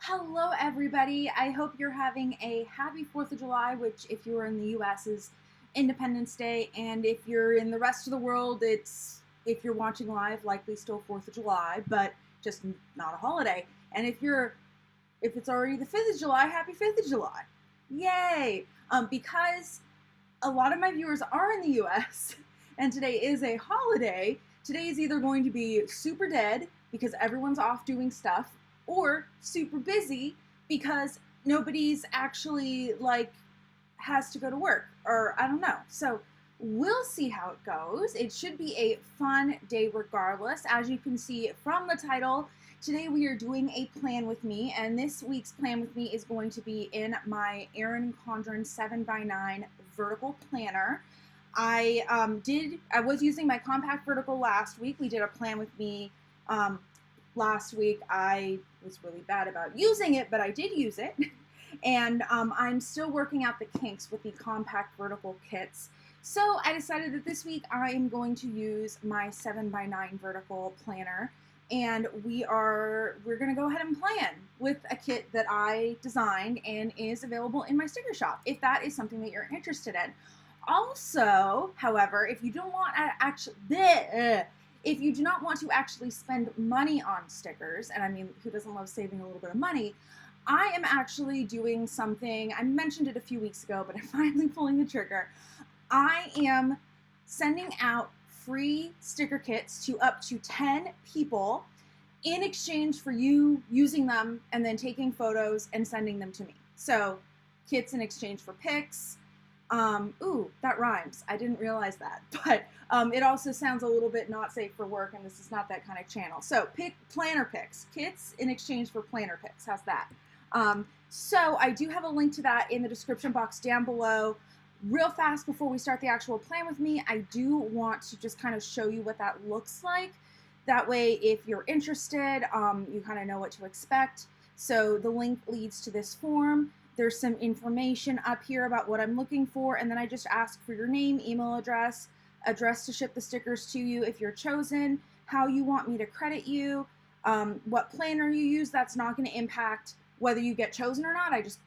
Hello everybody, I hope you're having a happy 4th of July, which if you're in the US is Independence Day, and if you're in the rest of the world, if you're watching live, likely still 4th of July, but just not a holiday. And if it's already the 5th of July, happy 5th of July. Yay! Because a lot of my viewers are in the US, and today is a holiday, today is either going to be super dead because everyone's off doing stuff, or super busy because nobody's actually has to go to work, or I don't know. So we'll see how it goes. It should be a fun day regardless. As you can see from the title, today we are doing a plan with me, and this week's plan with me is going to be in my Erin Condren 7x9 vertical planner. I was using my compact vertical last week. We did a plan with me last week. I was really bad about using it, but I did use it. And I'm still working out the kinks with the compact vertical kits. So I decided that this week I am going to use my 7x9 vertical planner, and we're going to go ahead and plan with a kit that I designed and is available in my sticker shop, if that is something that you're interested in. Also, however, if you don't want if you do not want to actually spend money on stickers, and I mean, who doesn't love saving a little bit of money, I am actually doing something, I mentioned it a few weeks ago, but I'm finally pulling the trigger. I am sending out free sticker kits to up to 10 people in exchange for you using them and then taking photos and sending them to me. So, kits in exchange for pics. Ooh, that rhymes. I didn't realize that, but it also sounds a little bit not safe for work, and this is not that kind of channel. So planner pics, kits in exchange for planner pics. How's that? So I do have a link to that in the description box down below. Real fast before we start the actual plan with me, I do want to just kind of show you what that looks like. That way, if you're interested, you kind of know what to expect. So the link leads to this form. There's some information up here about what I'm looking for, and then I just ask for your name, email address, address to ship the stickers to you if you're chosen, how you want me to credit you, what planner you use. That's not going to impact whether you get chosen or not. I just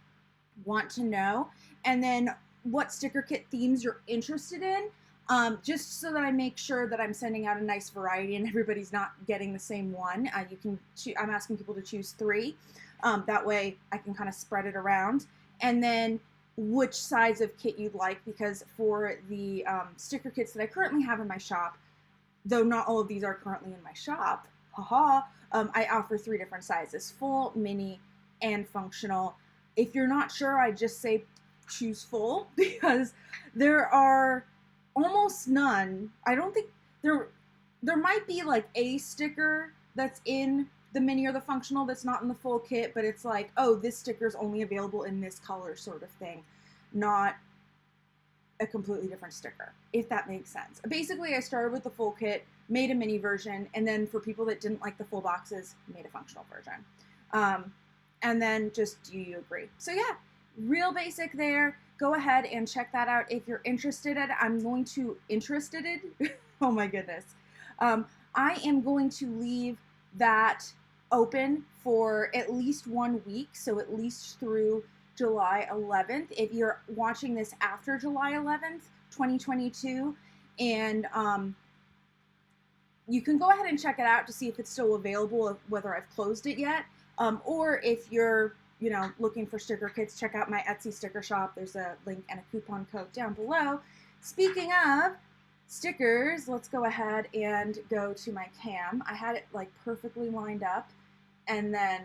want to know. And then what sticker kit themes you're interested in, just so that I make sure that I'm sending out a nice variety and everybody's not getting the same one. I'm asking people to choose 3. That way I can kind of spread it around. And then which size of kit you'd like, because for the sticker kits that I currently have in my shop, though not all of these are currently in my shop, I offer 3 different sizes: full, mini, and functional. If you're not sure, I just say choose full, because there are almost none. I don't think there might be like a sticker that's in the mini or the functional that's not in the full kit, but it's like, oh, this sticker is only available in this color sort of thing, not a completely different sticker, if that makes sense. Basically, I started with the full kit, made a mini version, and then for people that didn't like the full boxes, made a functional version. And then just, do you agree? So yeah, real basic there. Go ahead and check that out if you're interested in. Oh my goodness. I am going to leave that open for at least 1 week, so at least through July 11th. If you're watching this after July 11th, 2022, and you can go ahead and check it out to see if it's still available, whether I've closed it yet, or if you're looking for sticker kits, check out my Etsy sticker shop. There's a link and a coupon code down below. Speaking of stickers, let's go ahead and go to my cam. I had it like perfectly lined up, and then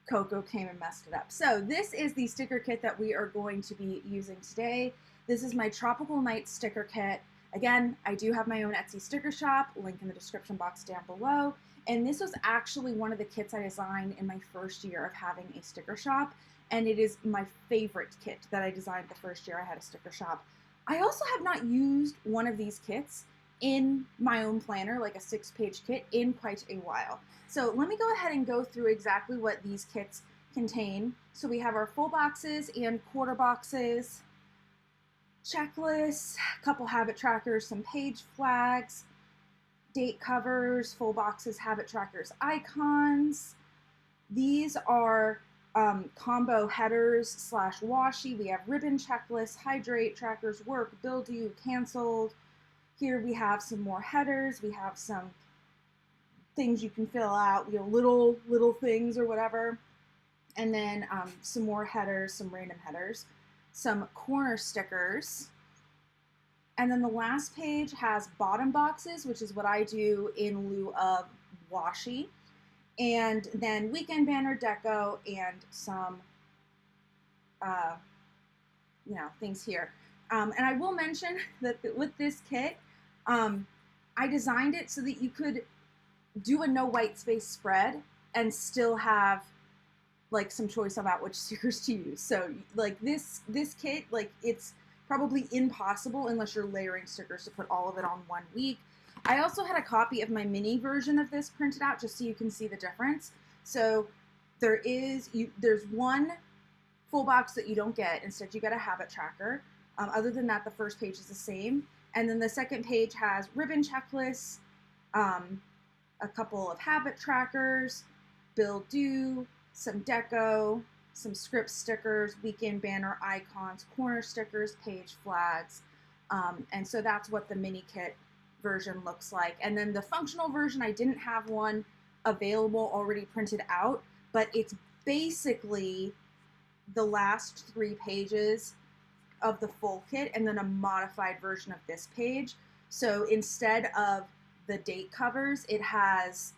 Coco came and messed it up. So this is the sticker kit that we are going to be using today. This is my Tropical Night sticker kit. Again, I do have my own Etsy sticker shop, link in the description box down below. And this was actually one of the kits I designed in my first year of having a sticker shop, and it is my favorite kit that I designed the first year I had a sticker shop. I also have not used one of these kits in my own planner, like a 6-page kit, in quite a while. So let me go ahead and go through exactly what these kits contain. So we have our full boxes and quarter boxes, checklists, a couple habit trackers, some page flags, date covers, full boxes, habit trackers, icons, These are combo headers / washi. We have ribbon checklists, hydrate trackers, work, bill due, canceled. Here we have some more headers. We have some things you can fill out, you know, little things or whatever. And then some more headers, some random headers, some corner stickers. And then the last page has bottom boxes, which is what I do in lieu of washi. And then weekend banner deco and some, you know, things here. And I will mention that with this kit, I designed it so that you could do a no white space spread and still have like some choice about which stickers to use. So like this kit, like it's probably impossible unless you're layering stickers to put all of it on 1 week. I also had a copy of my mini version of this printed out just so you can see the difference. So there's one full box that you don't get. Instead, you get a habit tracker. Other than that, the first page is the same. And then the second page has ribbon checklists, a couple of habit trackers, bill due, some deco, some script stickers, weekend banner icons, corner stickers, page flags. And so that's what the mini kit version looks like. And then the functional version, I didn't have one available already printed out, but it's basically the last 3 pages of the full kit and then a modified version of this page. So instead of the date covers, it has,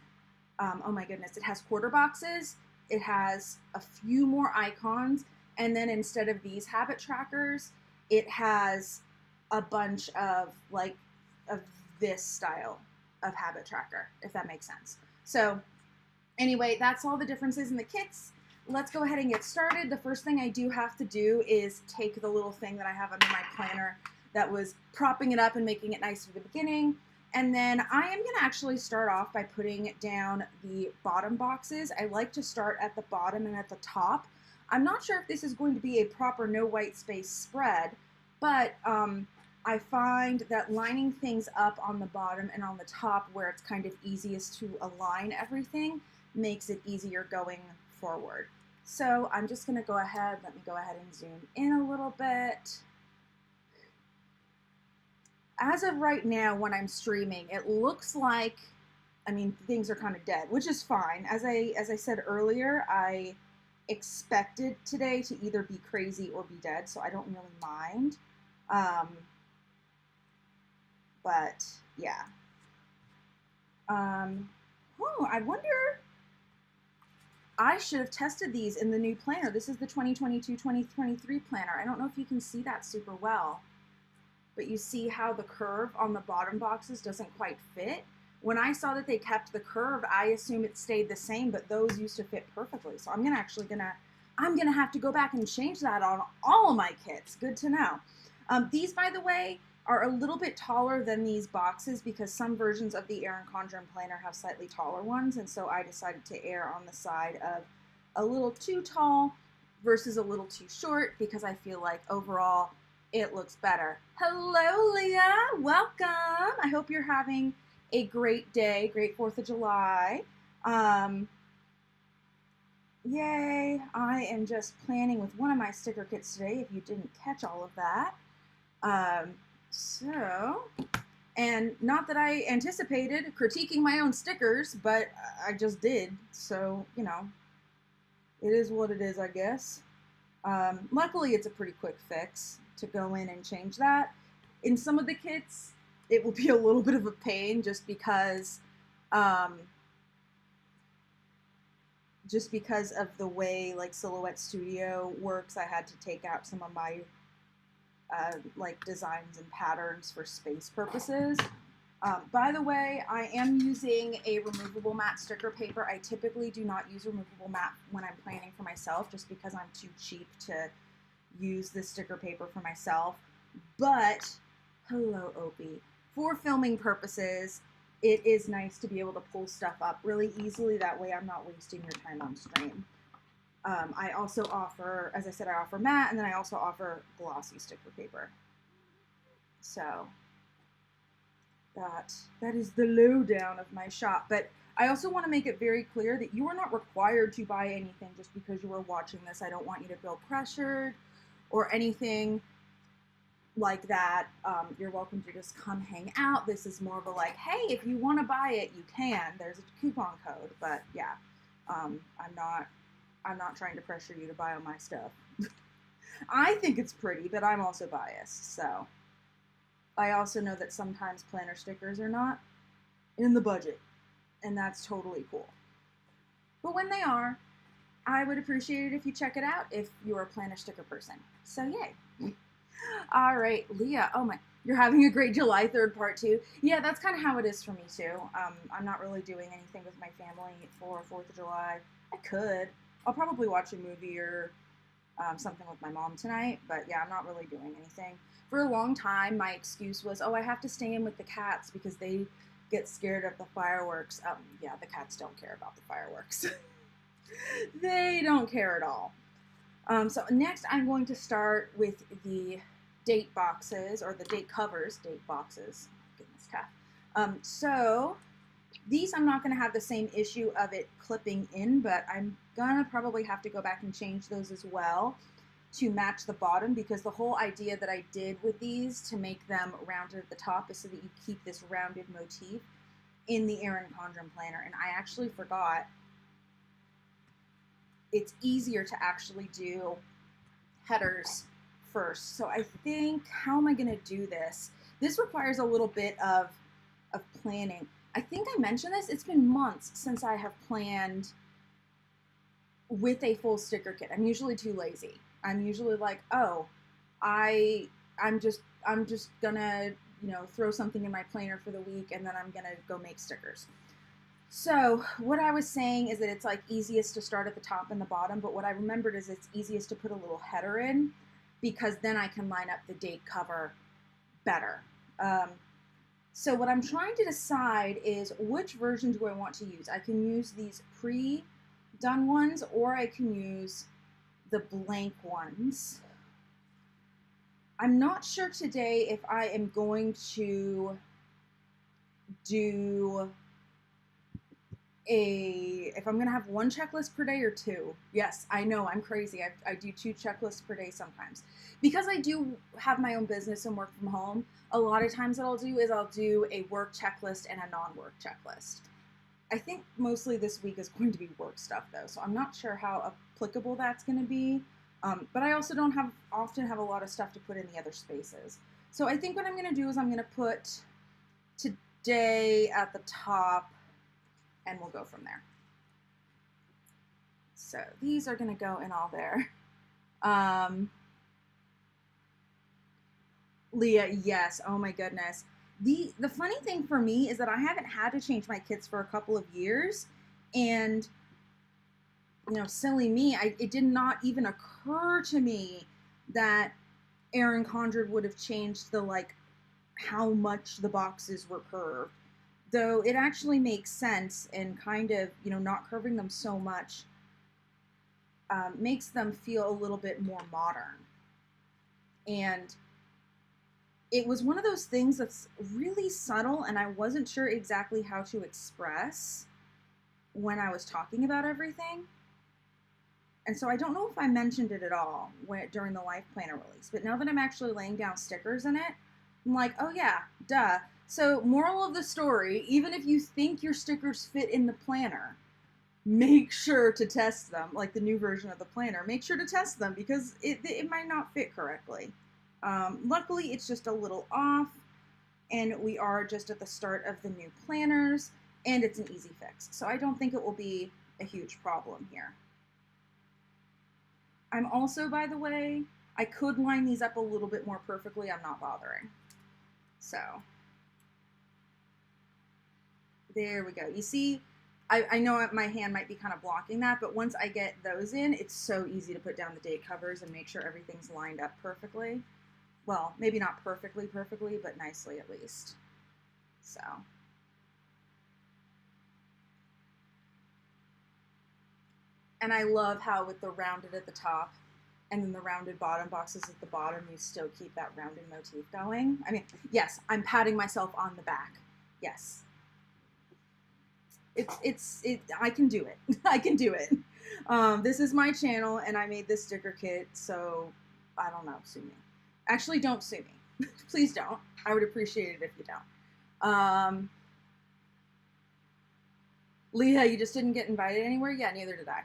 oh my goodness, it has quarter boxes, it has a few more icons, and then instead of these habit trackers, it has a bunch of like of this style of habit tracker, if that makes sense. So anyway, that's all the differences in the kits. Let's go ahead and get started. The first thing I do have to do is take the little thing that I have under my planner that was propping it up and making it nice for the beginning. And then I am going to actually start off by putting down the bottom boxes. I like to start at the bottom and at the top. I'm not sure if this is going to be a proper no white space spread, but I find that lining things up on the bottom and on the top where it's kind of easiest to align everything makes it easier going forward. So I'm just going to go ahead, let me go ahead and zoom in a little bit. As of right now, when I'm streaming, it looks like, I mean, things are kind of dead, which is fine. As I said earlier, I expected today to either be crazy or be dead, so I don't really mind. But yeah. Oh, I wonder, I should have tested these in the new planner. This is the 2022-2023 planner. I don't know if you can see that super well, but you see how the curve on the bottom boxes doesn't quite fit. When I saw that they kept the curve, I assumed it stayed the same, but those used to fit perfectly. So I'm gonna have to go back and change that on all of my kits. Good to know. These, by the way, are a little bit taller than these boxes because some versions of the Erin Condren planner have slightly taller ones, and so I decided to err on the side of a little too tall versus a little too short because I feel like overall it looks better. Hello, Leah. Welcome. I hope you're having a great day. Great 4th of July. Yay. I am just planning with one of my sticker kits today, if you didn't catch all of that. And not that I anticipated critiquing my own stickers, but I just did. So, you know, it is what it is, I guess. Luckily, it's a pretty quick fix to go in and change that. In some of the kits, it will be a little bit of a pain just because of the way like Silhouette Studio works. I had to take out some of my like designs and patterns for space purposes. By the way, I am using a removable matte sticker paper. I typically do not use removable matte when I'm planning for myself just because I'm too cheap to use this sticker paper for myself. But, hello Opie, for filming purposes, it is nice to be able to pull stuff up really easily. That way I'm not wasting your time on stream. I also offer, as I said, I offer matte, and then I also offer glossy sticker paper. So that is the lowdown of my shop. But I also want to make it very clear that you are not required to buy anything just because you are watching this. I don't want you to feel pressured or anything like that. You're welcome to just come hang out. This is more of a like, hey, if you want to buy it, you can. There's a coupon code, but yeah, I'm not trying to pressure you to buy all my stuff. I think it's pretty, but I'm also biased, so. I also know that sometimes planner stickers are not in the budget, and that's totally cool. But when they are, I would appreciate it if you check it out if you're a planner sticker person. So yay. All right, Leah, oh my, you're having a great July 3rd part 2. Yeah, that's kind of how it is for me too. I'm not really doing anything with my family for 4th of July. I could. I'll probably watch a movie or something with my mom tonight, but yeah, I'm not really doing anything. For a long time, my excuse was, oh, I have to stay in with the cats because they get scared of the fireworks. Yeah, the cats don't care about the fireworks. They don't care at all. So next I'm going to start with the date boxes, or the date covers, date boxes. Goodness, Kath. So these I'm not going to have the same issue of it clipping in, but I'm going to probably have to go back and change those as well to match the bottom, because the whole idea that I did with these to make them rounded at the top is so that you keep this rounded motif in the 𝗂𝗏𝗏 planner. And I actually forgot it's easier to actually do headers first. So I think, how am I going to do this? This requires a little bit of planning. I think I mentioned this. It's been months since I have planned with a full sticker kit. I'm usually too lazy. I'm usually like, oh, I'm just gonna, throw something in my planner for the week and then I'm gonna go make stickers. So what I was saying is that it's like easiest to start at the top and the bottom, but what I remembered is it's easiest to put a little header in, because then I can line up the date cover better. So what I'm trying to decide is which version do I want to use. I can use these pre-done ones, or I can use the blank ones. I'm not sure today if I am going to do if I'm going to have 1 checklist per day or 2. Yes, I know, I'm crazy. I do 2 checklists per day sometimes. Because I do have my own business and work from home, a lot of times what I'll do is I'll do a work checklist and a non-work checklist. I think mostly this week is going to be work stuff though, so I'm not sure how applicable that's going to be. But I also don't often have a lot of stuff to put in the other spaces. So I think what I'm going to do is I'm going to put today at the top, and we'll go from there. So these are going to go in all there. Leah, yes. Oh my goodness. The funny thing for me is that I haven't had to change my kits for a couple of years, and silly me, it did not even occur to me that Erin Condren would have changed the how much the boxes were curved. Though it actually makes sense, and kind of, not curving them so much makes them feel a little bit more modern. And it was one of those things that's really subtle, and I wasn't sure exactly how to express when I was talking about everything. And so I don't know if I mentioned it at all during the LifePlanner release, but now that I'm actually laying down stickers in it, I'm like, oh yeah, duh. So moral of the story, even if you think your stickers fit in the planner, make sure to test them, like the new version of the planner. Make sure to test them, because it might not fit correctly. Luckily, it's just a little off, and we are just at the start of the new planners, and it's an easy fix. So I don't think it will be a huge problem here. I'm also, by the way, I could line these up a little bit more perfectly. I'm not bothering. So there we go. You see, I know my hand might be kind of blocking that, but once I get those in, it's so easy to put down the date covers and make sure everything's lined up perfectly. Well, maybe not perfectly, but nicely at least. So. And I love how with the rounded at the top and then the rounded bottom boxes at the bottom, you still keep that rounded motif going. I mean, yes, I'm patting myself on the back. Yes. I can do it. I can do it. This is my channel, and I made this sticker kit, so I don't know, sue me. Actually, don't sue me. Please don't. I would appreciate it if you don't. Leah, you just didn't get invited anywhere? Yeah, neither did I.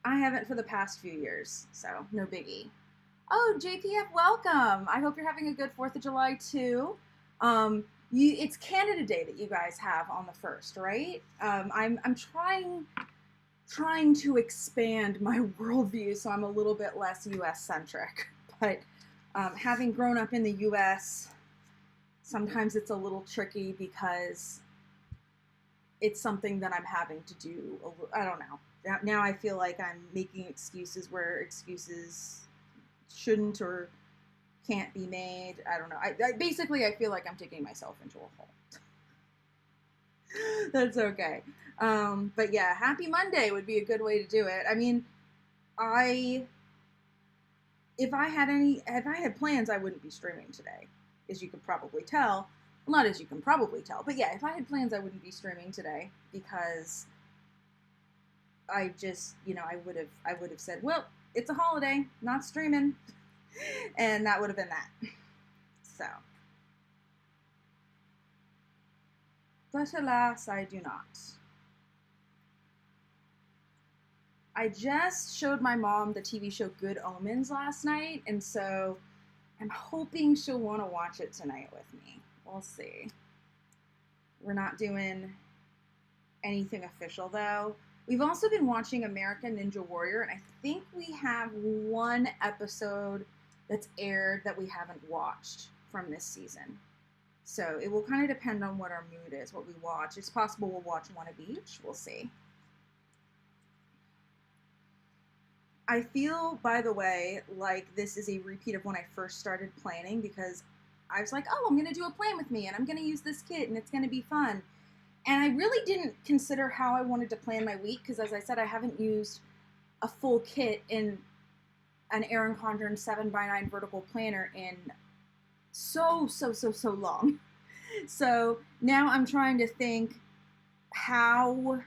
I haven't for the past few years, so no biggie. Oh, JPF, welcome. I hope you're having a good 4th of July, too. It's Canada Day that you guys have on the 1st, right? I'm trying to expand my worldview so I'm a little bit less US-centric. But having grown up in the US, sometimes it's a little tricky because it's something that I'm having to do. I don't know. Now I feel like I'm making excuses where excuses shouldn't or can't be made. I don't know. Basically, I feel like I'm digging myself into a hole. That's okay. But yeah, happy Monday would be a good way to do it. I mean, if I had plans, I wouldn't be streaming today, as you could probably tell. Well, not as you can probably tell, but yeah, if I had plans, I wouldn't be streaming today because I just, I would have said, well, it's a holiday, not streaming, and that would have been that. So, but alas, I do not. I just showed my mom the TV show Good Omens last night, and so I'm hoping she'll want to watch it tonight with me. We'll see. We're not doing anything official, though. We've also been watching American Ninja Warrior, and I think we have one episode that's aired that we haven't watched from this season. So it will kind of depend on what our mood is, what we watch. It's possible we'll watch one of each. We'll see. I feel, by the way, like this is a repeat of when I first started planning because I was like, oh, I'm going to do a plan with me, and I'm going to use this kit, and it's going to be fun. And I really didn't consider how I wanted to plan my week because, as I said, I haven't used a full kit in an Erin Condren 7x9 vertical planner in so long. So now I'm trying to think how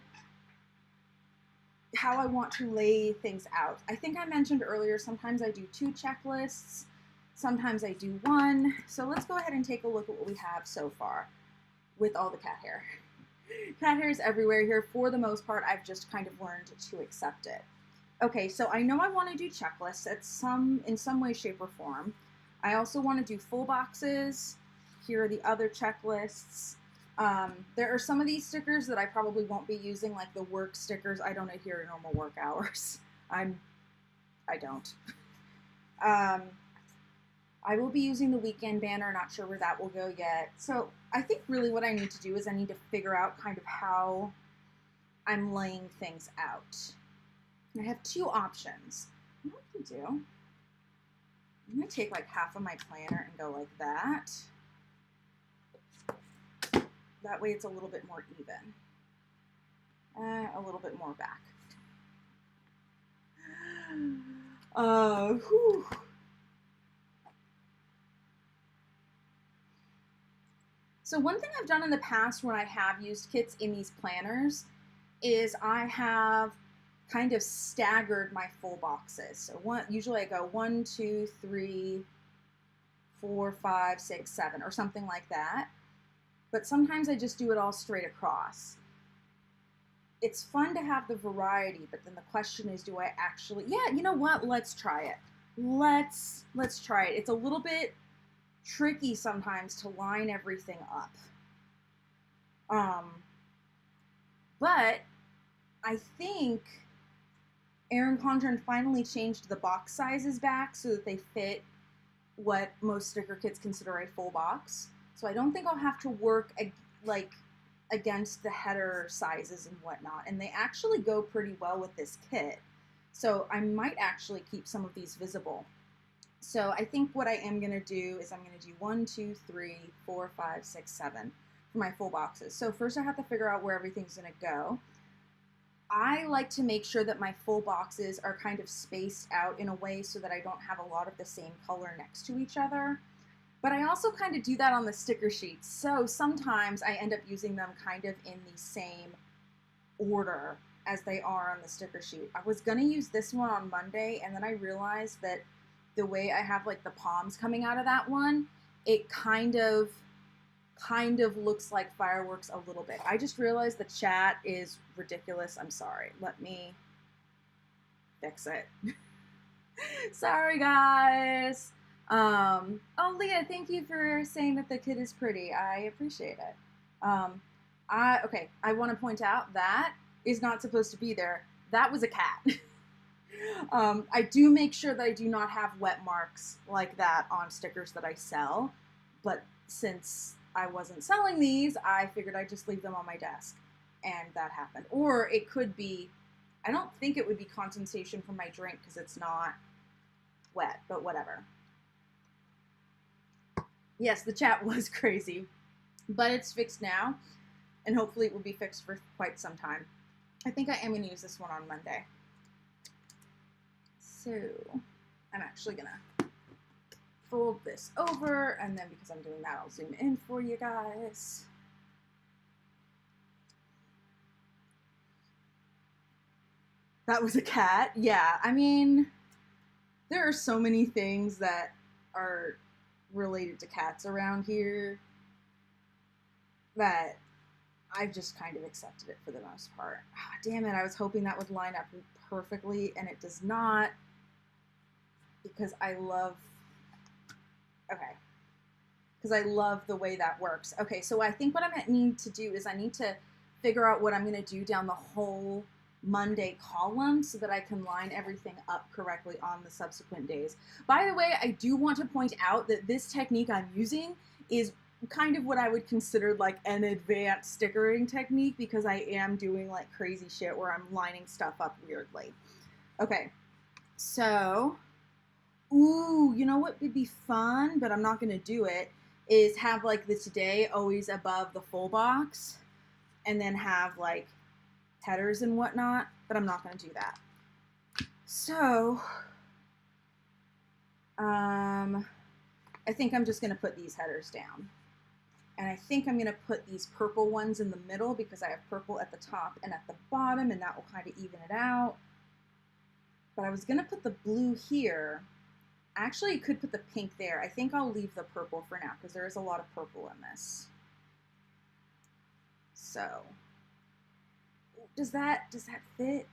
I want to lay things out. I think I mentioned earlier, sometimes I do 2 checklists, sometimes I do 1. So let's go ahead and take a look at what we have so far with all the cat hair. Cat hair is everywhere here. For the most part, I've just kind of learned to accept it. Okay, so I know I want to do checklists in some way, shape, or form. I also want to do full boxes. Here are the other checklists. There are some of these stickers that I probably won't be using, like the work stickers. I don't adhere to normal work hours. I don't. I will be using the weekend banner, not sure where that will go yet. So I think really what I need to do is I need to figure out kind of how I'm laying things out. I have 2 options. What I can do, I'm going to take like half of my planner and go like that. That way it's a little bit more even. A little bit more back. Whew. So one thing I've done in the past when I have used kits in these planners is I have kind of staggered my full boxes. So usually I go 1, 2, 3, 4, 5, 6, 7, or something like that. But sometimes I just do it all straight across. It's fun to have the variety, but then the question is, do I actually, yeah, you know what, let's try it. Let's try it. It's a little bit tricky sometimes to line everything up. But I think Erin Condren finally changed the box sizes back so that they fit what most sticker kits consider a full box. So I don't think I'll have to work against the header sizes and whatnot. And they actually go pretty well with this kit. So I might actually keep some of these visible. So I think what I am going to do is I'm going to do 1, 2, 3, 4, 5, 6, 7 for my full boxes. So first I have to figure out where everything's going to go. I like to make sure that my full boxes are kind of spaced out in a way so that I don't have a lot of the same color next to each other. But I also kind of do that on the sticker sheets. So sometimes I end up using them kind of in the same order as they are on the sticker sheet. I was gonna use this one on Monday, and then I realized that the way I have like the palms coming out of that one, it kind of looks like fireworks a little bit. I just realized the chat is ridiculous. I'm sorry. Let me fix it. Sorry, guys. Oh, Leah, thank you for saying that the kid is pretty. I appreciate it. Okay, I want to point out that is not supposed to be there. That was a cat. I do make sure that I do not have wet marks like that on stickers that I sell, but since I wasn't selling these, I figured I'd just leave them on my desk, and that happened. Or it could be, I don't think it would be condensation from my drink because it's not wet, but whatever. Yes, the chat was crazy, but it's fixed now, and hopefully it will be fixed for quite some time. I think I am going to use this one on Monday. So I'm actually going to fold this over, and then because I'm doing that, I'll zoom in for you guys. That was a cat. Yeah, I mean, there are so many things that are related to cats around here that I've just kind of accepted it for the most part. Oh, damn it, I was hoping that would line up perfectly, and it does not, because I love, okay, because I love the way that works. Okay, so I think what I'm going to need to do is I need to figure out what I'm going to do down the whole Monday column so that I can line everything up correctly on the subsequent days. By the way, I do want to point out that this technique I'm using is kind of what I would consider like an advanced stickering technique, because I am doing like crazy shit where I'm lining stuff up weirdly. Okay, so, ooh, you know what would be fun, but I'm not going to do it, is have like the today always above the full box, and then have like headers and whatnot, but I'm not going to do that. So, I think I'm just going to put these headers down. And I think I'm going to put these purple ones in the middle because I have purple at the top and at the bottom, and that will kind of even it out. But I was going to put the blue here. Actually, you could put the pink there. I think I'll leave the purple for now because there is a lot of purple in this. So, does that fit?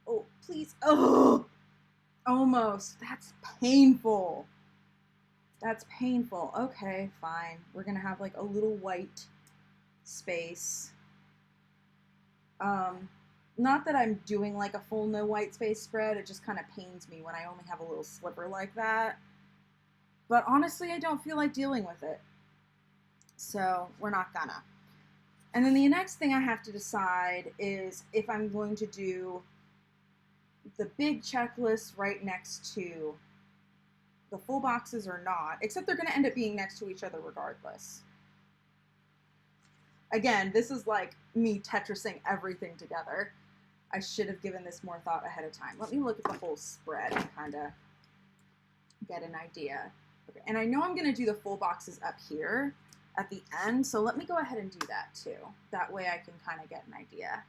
Oh, please. Oh, almost. That's painful. That's painful. Okay, fine. We're going to have like a little white space. Not that I'm doing like a full no white space spread. It just kind of pains me when I only have a little sliver like that. But honestly, I don't feel like dealing with it. So we're not gonna. And then the next thing I have to decide is if I'm going to do the big checklist right next to the full boxes or not, except they're going to end up being next to each other regardless. Again, this is like me Tetrising everything together. I should have given this more thought ahead of time. Let me look at the whole spread and kind of get an idea. Okay, and I know I'm going to do the full boxes up here at the end, so let me go ahead and do that too. That way I can kind of get an idea.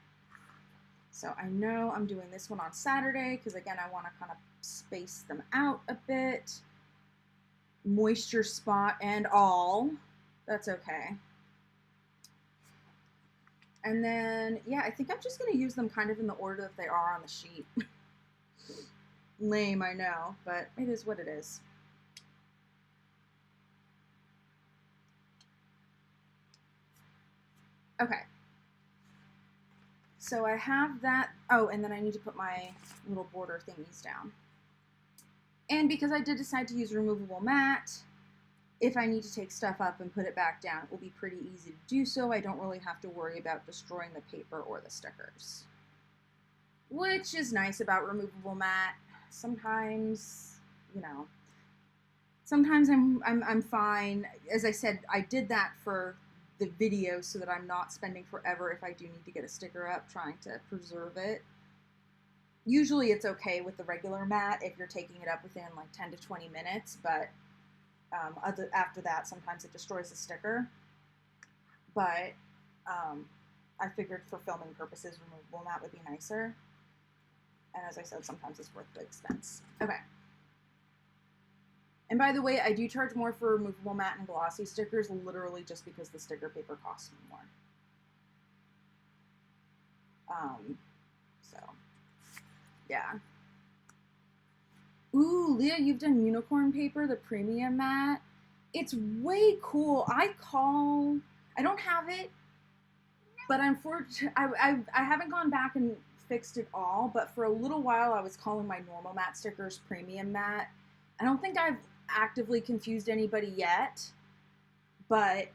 So I know I'm doing this one on Saturday because, again, I want to kind of space them out a bit. Moisture spot and all. That's okay. And then, yeah, I think I'm just going to use them kind of in the order that they are on the sheet. Lame, I know, but it is what it is. Okay. So I have that. Oh, and then I need to put my little border thingies down. And because I did decide to use removable mat, if I need to take stuff up and put it back down, it will be pretty easy to do so. I don't really have to worry about destroying the paper or the stickers. Which is nice about removable mat. Sometimes, you know, sometimes I'm fine. As I said, I did that for the video so that I'm not spending forever if I do need to get a sticker up trying to preserve it. Usually it's okay with the regular mat if you're taking it up within like 10 to 20 minutes, but After that, sometimes it destroys the sticker, but I figured for filming purposes, removable matte would be nicer. And as I said, sometimes it's worth the expense. Okay. And by the way, I do charge more for removable matte and glossy stickers, literally just because the sticker paper costs me more. So, yeah. Ooh, Leah, you've done unicorn paper, the premium matte. It's way cool. I don't have it, but unfortunately, I haven't gone back and fixed it all, but for a little while I was calling my normal matte stickers premium matte. I don't think I've actively confused anybody yet, but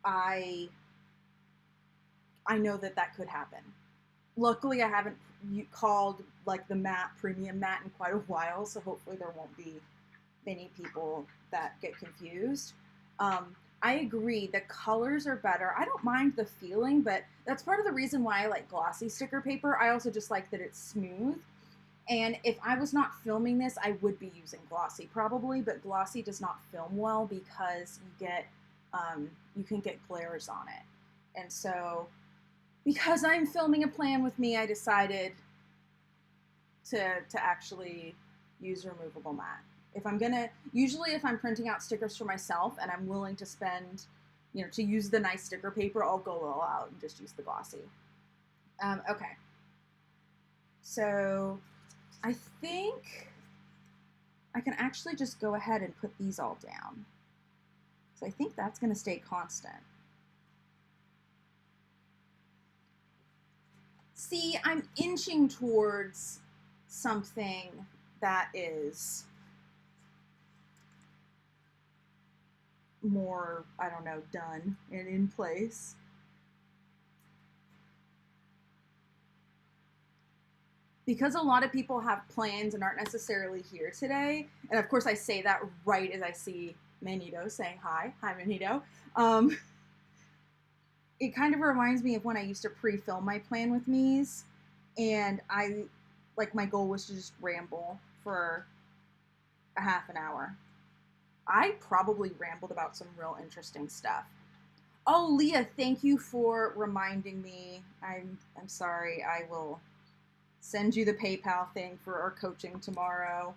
I know that could happen. Luckily, I haven't called like the matte premium matte in quite a while, so hopefully there won't be many people that get confused. I agree, the colors are better. I don't mind the feeling, but that's part of the reason why I like glossy sticker paper. I also just like that it's smooth. And if I was not filming this, I would be using glossy probably, but glossy does not film well because you can get glares on it. And so because I'm filming a plan with me, I decided to actually use removable matte. Usually if I'm printing out stickers for myself and I'm willing to spend, to use the nice sticker paper, I'll go all out and just use the glossy. Okay. So I think I can actually just go ahead and put these all down. So I think that's going to stay constant. See, I'm inching towards something that is more, I don't know, done and in place. Because a lot of people have plans and aren't necessarily here today, and of course I say that right as I see 𝗏𝗏𝗏𝗏 saying hi. Hi, 𝗏𝗏𝗏𝗏. It kind of reminds me of when I used to pre-film my plan with me's, and my goal was to just ramble for a half an hour. I probably rambled about some real interesting stuff. Oh, Leah, thank you for reminding me. I'm sorry. I will send you the PayPal thing for our coaching tomorrow.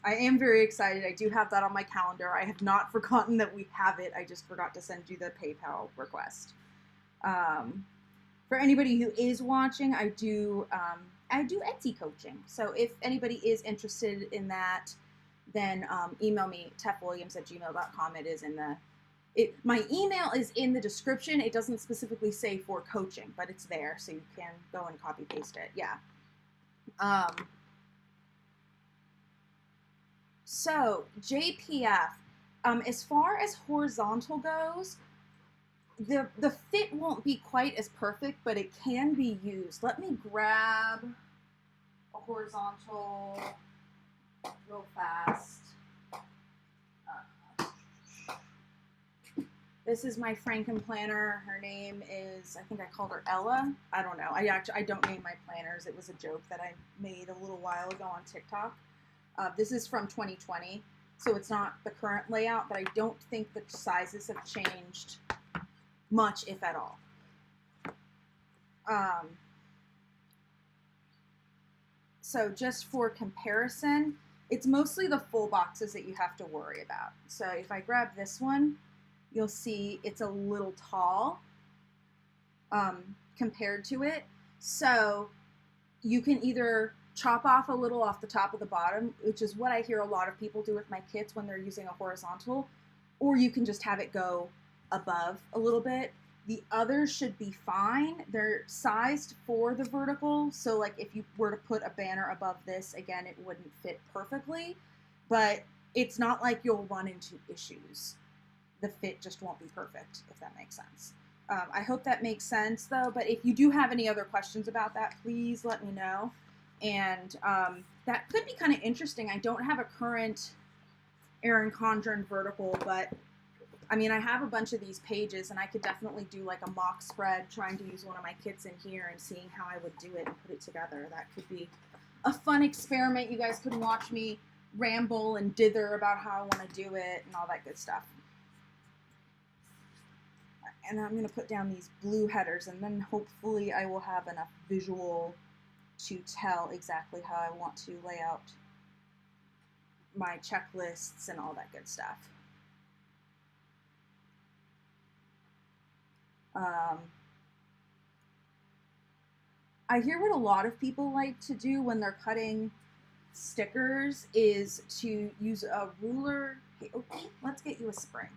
I am very excited. I do have that on my calendar. I have not forgotten that we have it. I just forgot to send you the PayPal request. For anybody who is watching, I do Etsy coaching. So if anybody is interested in that, then email me, 𝗬𝗏𝗏𝗏𝗏@gmail.com. It is in my email is in the description. It doesn't specifically say for coaching, but it's there, so you can go and copy paste it. Yeah. So JPF, as far as horizontal goes, the fit won't be quite as perfect, but it can be used. Let me grab a horizontal real fast. This is my Franken planner. Her name is, I think I called her Ella. I don't know. I don't name my planners. It was a joke that I made a little while ago on TikTok. This is from 2020, so it's not the current layout, but I don't think the sizes have changed much, if at all. So just for comparison, it's mostly the full boxes that you have to worry about. So if I grab this one, you'll see it's a little tall compared to it. So you can either chop off a little off the top of the bottom, which is what I hear a lot of people do with my kits when they're using a horizontal, or you can just have it go above a little bit. The others should be fine. They're sized for the vertical, so like if you were to put a banner above this, again, it wouldn't fit perfectly, but it's not like you'll run into issues. The fit just won't be perfect, if that makes sense. I hope that makes sense, though, but if you do have any other questions about that, please let me know. And that could be kind of interesting. I don't have a current Erin Condren vertical, but I mean, I have a bunch of these pages, and I could definitely do like a mock spread trying to use one of my kits in here and seeing how I would do it and put it together. That could be a fun experiment. You guys could watch me ramble and dither about how I want to do it and all that good stuff. And I'm going to put down these blue headers, and then hopefully I will have enough visual to tell exactly how I want to lay out my checklists and all that good stuff. I hear what a lot of people like to do when they're cutting stickers is to use a ruler. Hey, okay, let's get you a spring.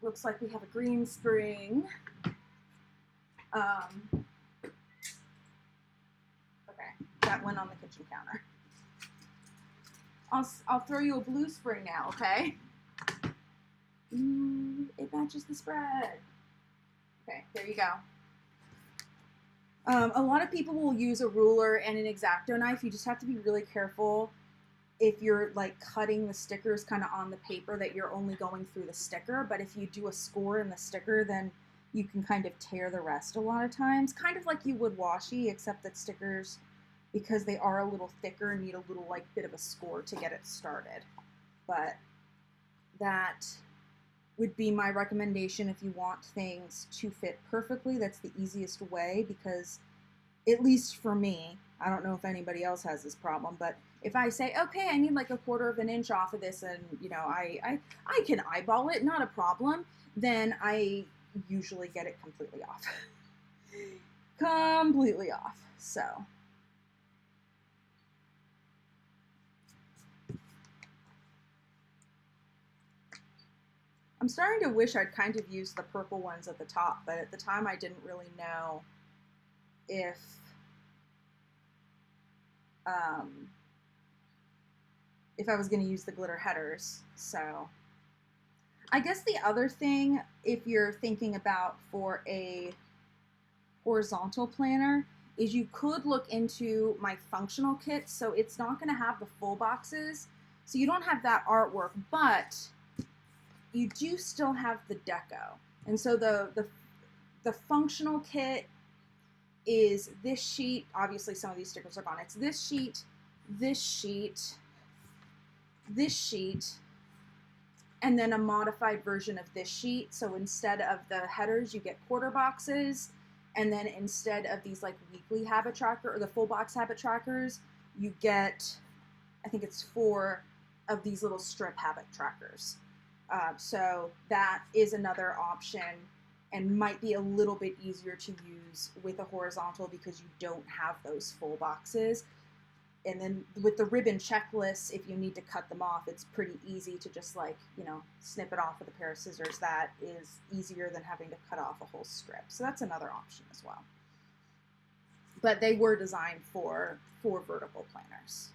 Looks like we have a green spring. Okay, that went on the kitchen counter. I'll throw you a blue spring now, okay? It matches the spread. Okay, there you go. A lot of people will use a ruler and an X-Acto knife. You just have to be really careful if you're like cutting the stickers kind of on the paper that you're only going through the sticker. But if you do a score in the sticker, then you can kind of tear the rest a lot of times. Kind of like you would washi, except that stickers, because they are a little thicker, need a little like bit of a score to get it started. But that would be my recommendation if you want things to fit perfectly. That's the easiest way, because at least for me, I don't know if anybody else has this problem, but if I say, okay, I need like 1/4 of an inch off of this, and you know, I can eyeball it, not a problem, then I usually get it completely off. Completely off. So I'm starting to wish I'd kind of used the purple ones at the top, but at the time I didn't really know if I was going to use the glitter headers. So I guess the other thing, if you're thinking about for a horizontal planner, is you could look into my functional kit. So it's not going to have the full boxes, so you don't have that artwork, but you do still have the deco. And so the functional kit is this sheet. Obviously some of these stickers are gone. It's this sheet, this sheet, this sheet, and then a modified version of this sheet. So instead of the headers, you get quarter boxes, and then instead of these like weekly habit tracker or the full box habit trackers, you get, I think it's 4 of these little strip habit trackers. So that is another option, and might be a little bit easier to use with a horizontal because you don't have those full boxes. And then with the ribbon checklists, if you need to cut them off, it's pretty easy to just like, you know, snip it off with a pair of scissors. That is easier than having to cut off a whole strip. So that's another option as well. But they were designed for vertical planners.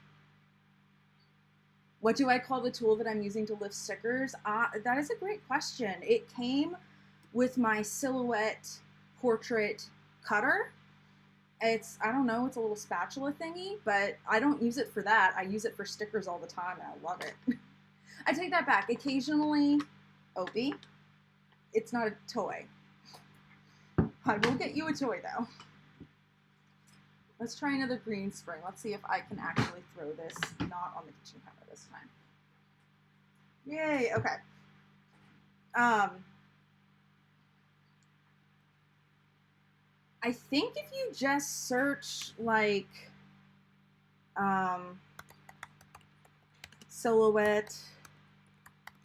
What do I call the tool that I'm using to lift stickers? That is a great question. It came with my Silhouette portrait cutter. It's, I don't know, it's a little spatula thingy, but I don't use it for that. I use it for stickers all the time, and I love it. I take that back. Occasionally, Opie, it's not a toy. I will get you a toy, though. Let's try another green spring. Let's see if I can actually throw this not on the kitchen counter this time. Yay, okay. I think if you just search like Silhouette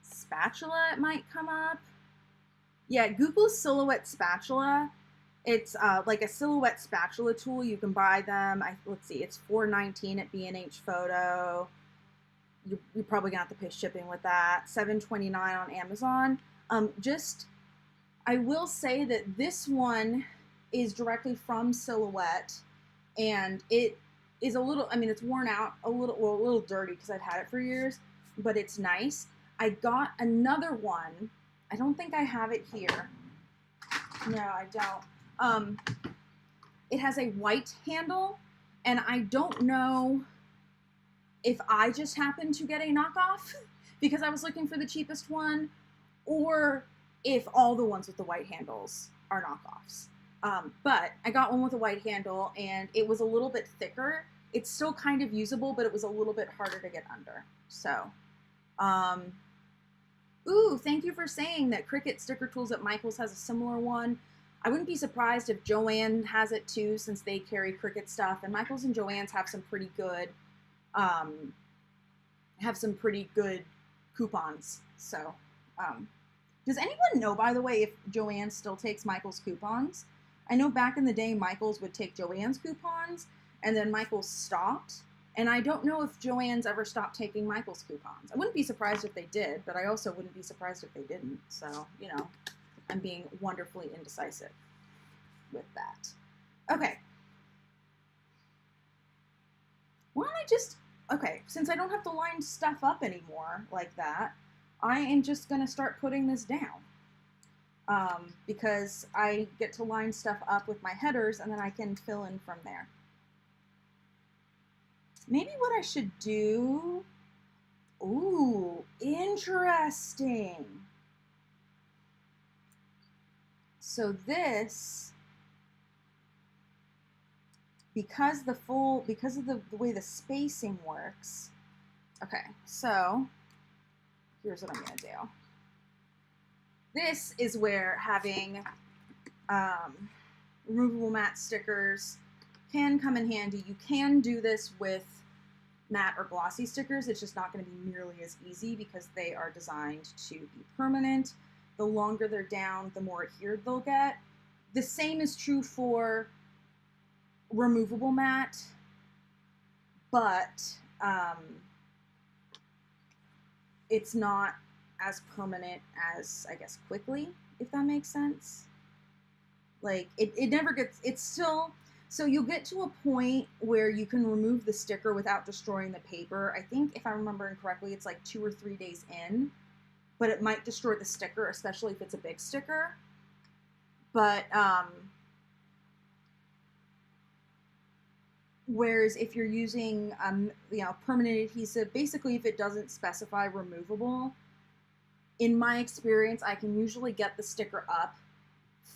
spatula, it might come up. Yeah, Google Silhouette spatula. It's like a Silhouette spatula tool. You can buy them. Let's see, it's $4.19 at B&H Photo. You're probably gonna have to pay shipping with that. $7.29 on Amazon. I will say that this one is directly from Silhouette, and it is a little, I mean, it's worn out, a little dirty because I've had it for years, but it's nice. I got another one. I don't think I have it here. No, I don't. It has a white handle, and I don't know if I just happened to get a knockoff because I was looking for the cheapest one, or if all the ones with the white handles are knockoffs. But I got one with a white handle, and it was a little bit thicker, it's still kind of usable, but it was a little bit harder to get under. So, ooh, thank you for saying that Cricut Sticker Tools at Michael's has a similar one. I wouldn't be surprised if Joann has it too, since they carry Cricut stuff, and Michael's and Joann's have some pretty good, coupons. So, does anyone know, by the way, if Joann still takes Michael's coupons? I know back in the day, Michael's would take Joann's coupons, and then Michael's stopped. And I don't know if Joann's ever stopped taking Michael's coupons. I wouldn't be surprised if they did, but I also wouldn't be surprised if they didn't. So, you know, I'm being wonderfully indecisive with that. Okay. Why don't I just, okay, since I don't have to line stuff up anymore like that, I am just going to start putting this down. Because I get to line stuff up with my headers, and then I can fill in from there. Maybe what I should do, ooh, interesting. So this, because of the way the spacing works, okay, so here's what I'm gonna do. This is where having removable matte stickers can come in handy. You can do this with matte or glossy stickers. It's just not going to be nearly as easy because they are designed to be permanent. The longer they're down, the more adhered they'll get. The same is true for removable matte, but it's not as permanent as, I guess, quickly, if that makes sense. Like, it never gets, it's still, so you'll get to a point where you can remove the sticker without destroying the paper. I think, if I'm remembering correctly, it's like 2 or 3 days in, but it might destroy the sticker, especially if it's a big sticker. But, whereas if you're using, you know, permanent adhesive, basically if it doesn't specify removable, in my experience, I can usually get the sticker up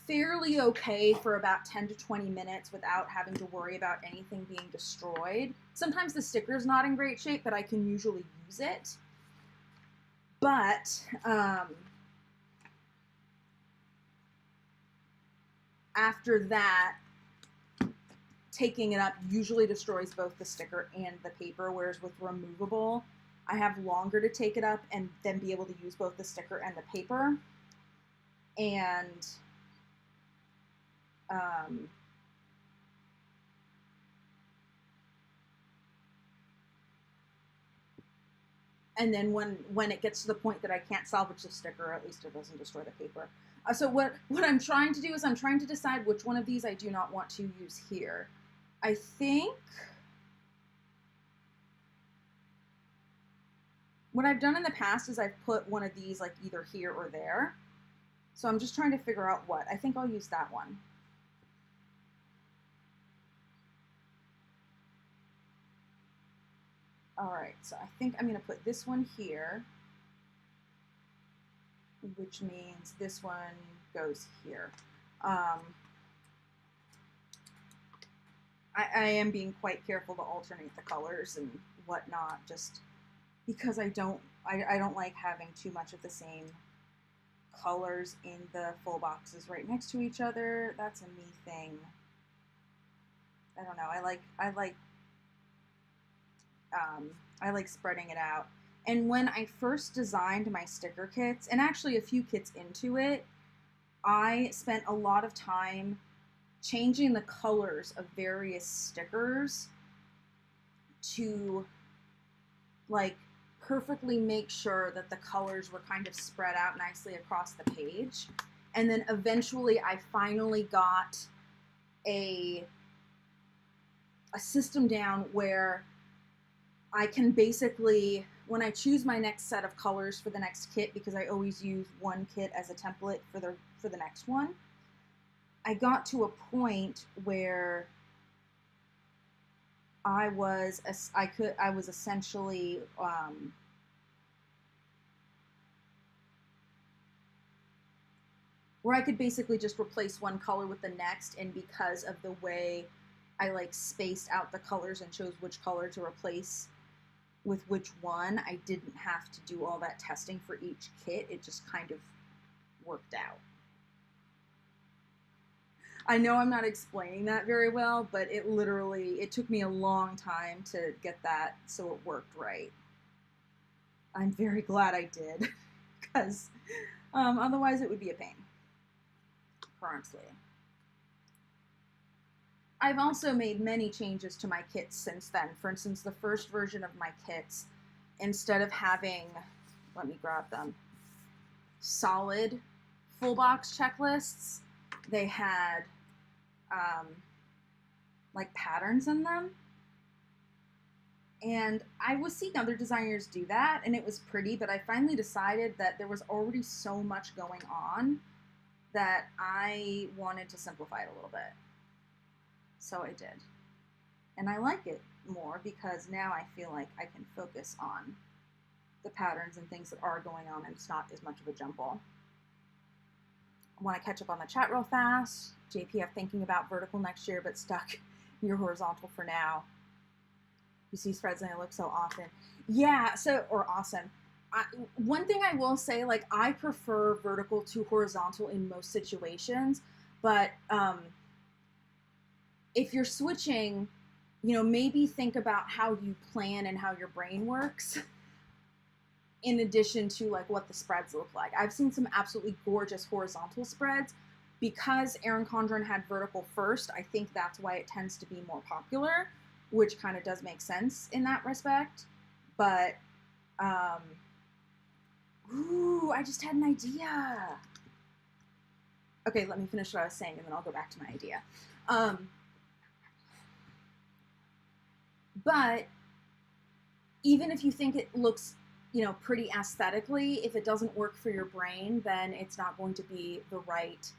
fairly okay for about 10 to 20 minutes without having to worry about anything being destroyed. Sometimes the sticker's not in great shape, but I can usually use it. But after that, taking it up usually destroys both the sticker and the paper, whereas with removable, I have longer to take it up and then be able to use both the sticker and the paper. And then when it gets to the point that I can't salvage the sticker, at least it doesn't destroy the paper. So what I'm trying to do is I'm trying to decide which one of these I do not want to use here. I think what I've done in the past is I've put one of these like either here or there. So I'm just trying to figure out what. I think I'll use that one. All right, so I think I'm going to put this one here, which means this one goes here. I am being quite careful to alternate the colors and whatnot, just because I don't like having too much of the same colors in the full boxes right next to each other. That's a me thing. I don't know. I like spreading it out. And when I first designed my sticker kits, and actually a few kits into it, I spent a lot of time changing the colors of various stickers to like perfectly make sure that the colors were kind of spread out nicely across the page. And then eventually I finally got a system down where I can basically, when I choose my next set of colors for the next kit, because I always use one kit as a template for the next one, I got to a point where I was essentially where I could basically just replace one color with the next, and because of the way I like spaced out the colors and chose which color to replace with which one. I didn't have to do all that testing for each kit. It just kind of worked out. I know I'm not explaining that very well, but it took me a long time to get that so it worked right. I'm very glad I did, because otherwise it would be a pain, honestly. I've also made many changes to my kits since then. For instance, the first version of my kits, instead of having, let me grab them, solid full box checklists, they had like patterns in them. And I was seeing other designers do that, and it was pretty, but I finally decided that there was already so much going on that I wanted to simplify it a little bit. So I did. And I like it more because now I feel like I can focus on the patterns and things that are going on, and it's not as much of a jumble. I want to catch up on the chat real fast. JPF thinking about vertical next year, but stuck near horizontal for now. You see spreads and they look so often. Yeah, or awesome. One thing I will say, like, I prefer vertical to horizontal in most situations, but if you're switching, you know, maybe think about how you plan and how your brain works in addition to like what the spreads look like. I've seen some absolutely gorgeous horizontal spreads. Because Erin Condren had vertical first, I think that's why it tends to be more popular, which kind of does make sense in that respect. But, ooh, I just had an idea. Okay, let me finish what I was saying, and then I'll go back to my idea. But even if you think it looks, you know, pretty aesthetically, if it doesn't work for your brain, then it's not going to be the right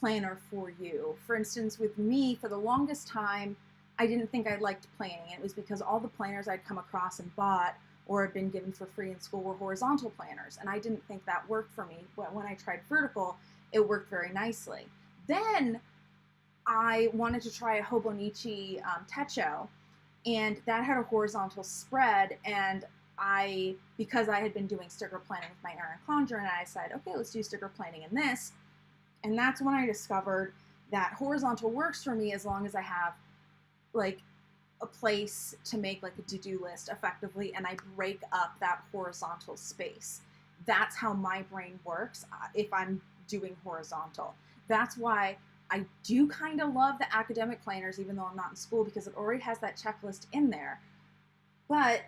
planner for you. For instance, with me, for the longest time, I didn't think I liked planning. It was because all the planners I'd come across and bought or had been given for free in school were horizontal planners, and I didn't think that worked for me. But when I tried vertical, it worked very nicely. Then I wanted to try a 𝗀𝗲𝗁𝗁𝗁𝗁𝗁𝗁𝗁𝗁𝗁𝗁𝗁𝗁 techo, and that had a horizontal spread, and because I had been doing sticker planning with my Erin Condren, I said, okay, let's do sticker planning in this. And that's when I discovered that horizontal works for me as long as I have like a place to make like a to-do list effectively, and I break up that horizontal space. That's how my brain works if I'm doing horizontal. That's why I do kind of love the academic planners, even though I'm not in school, because it already has that checklist in there. But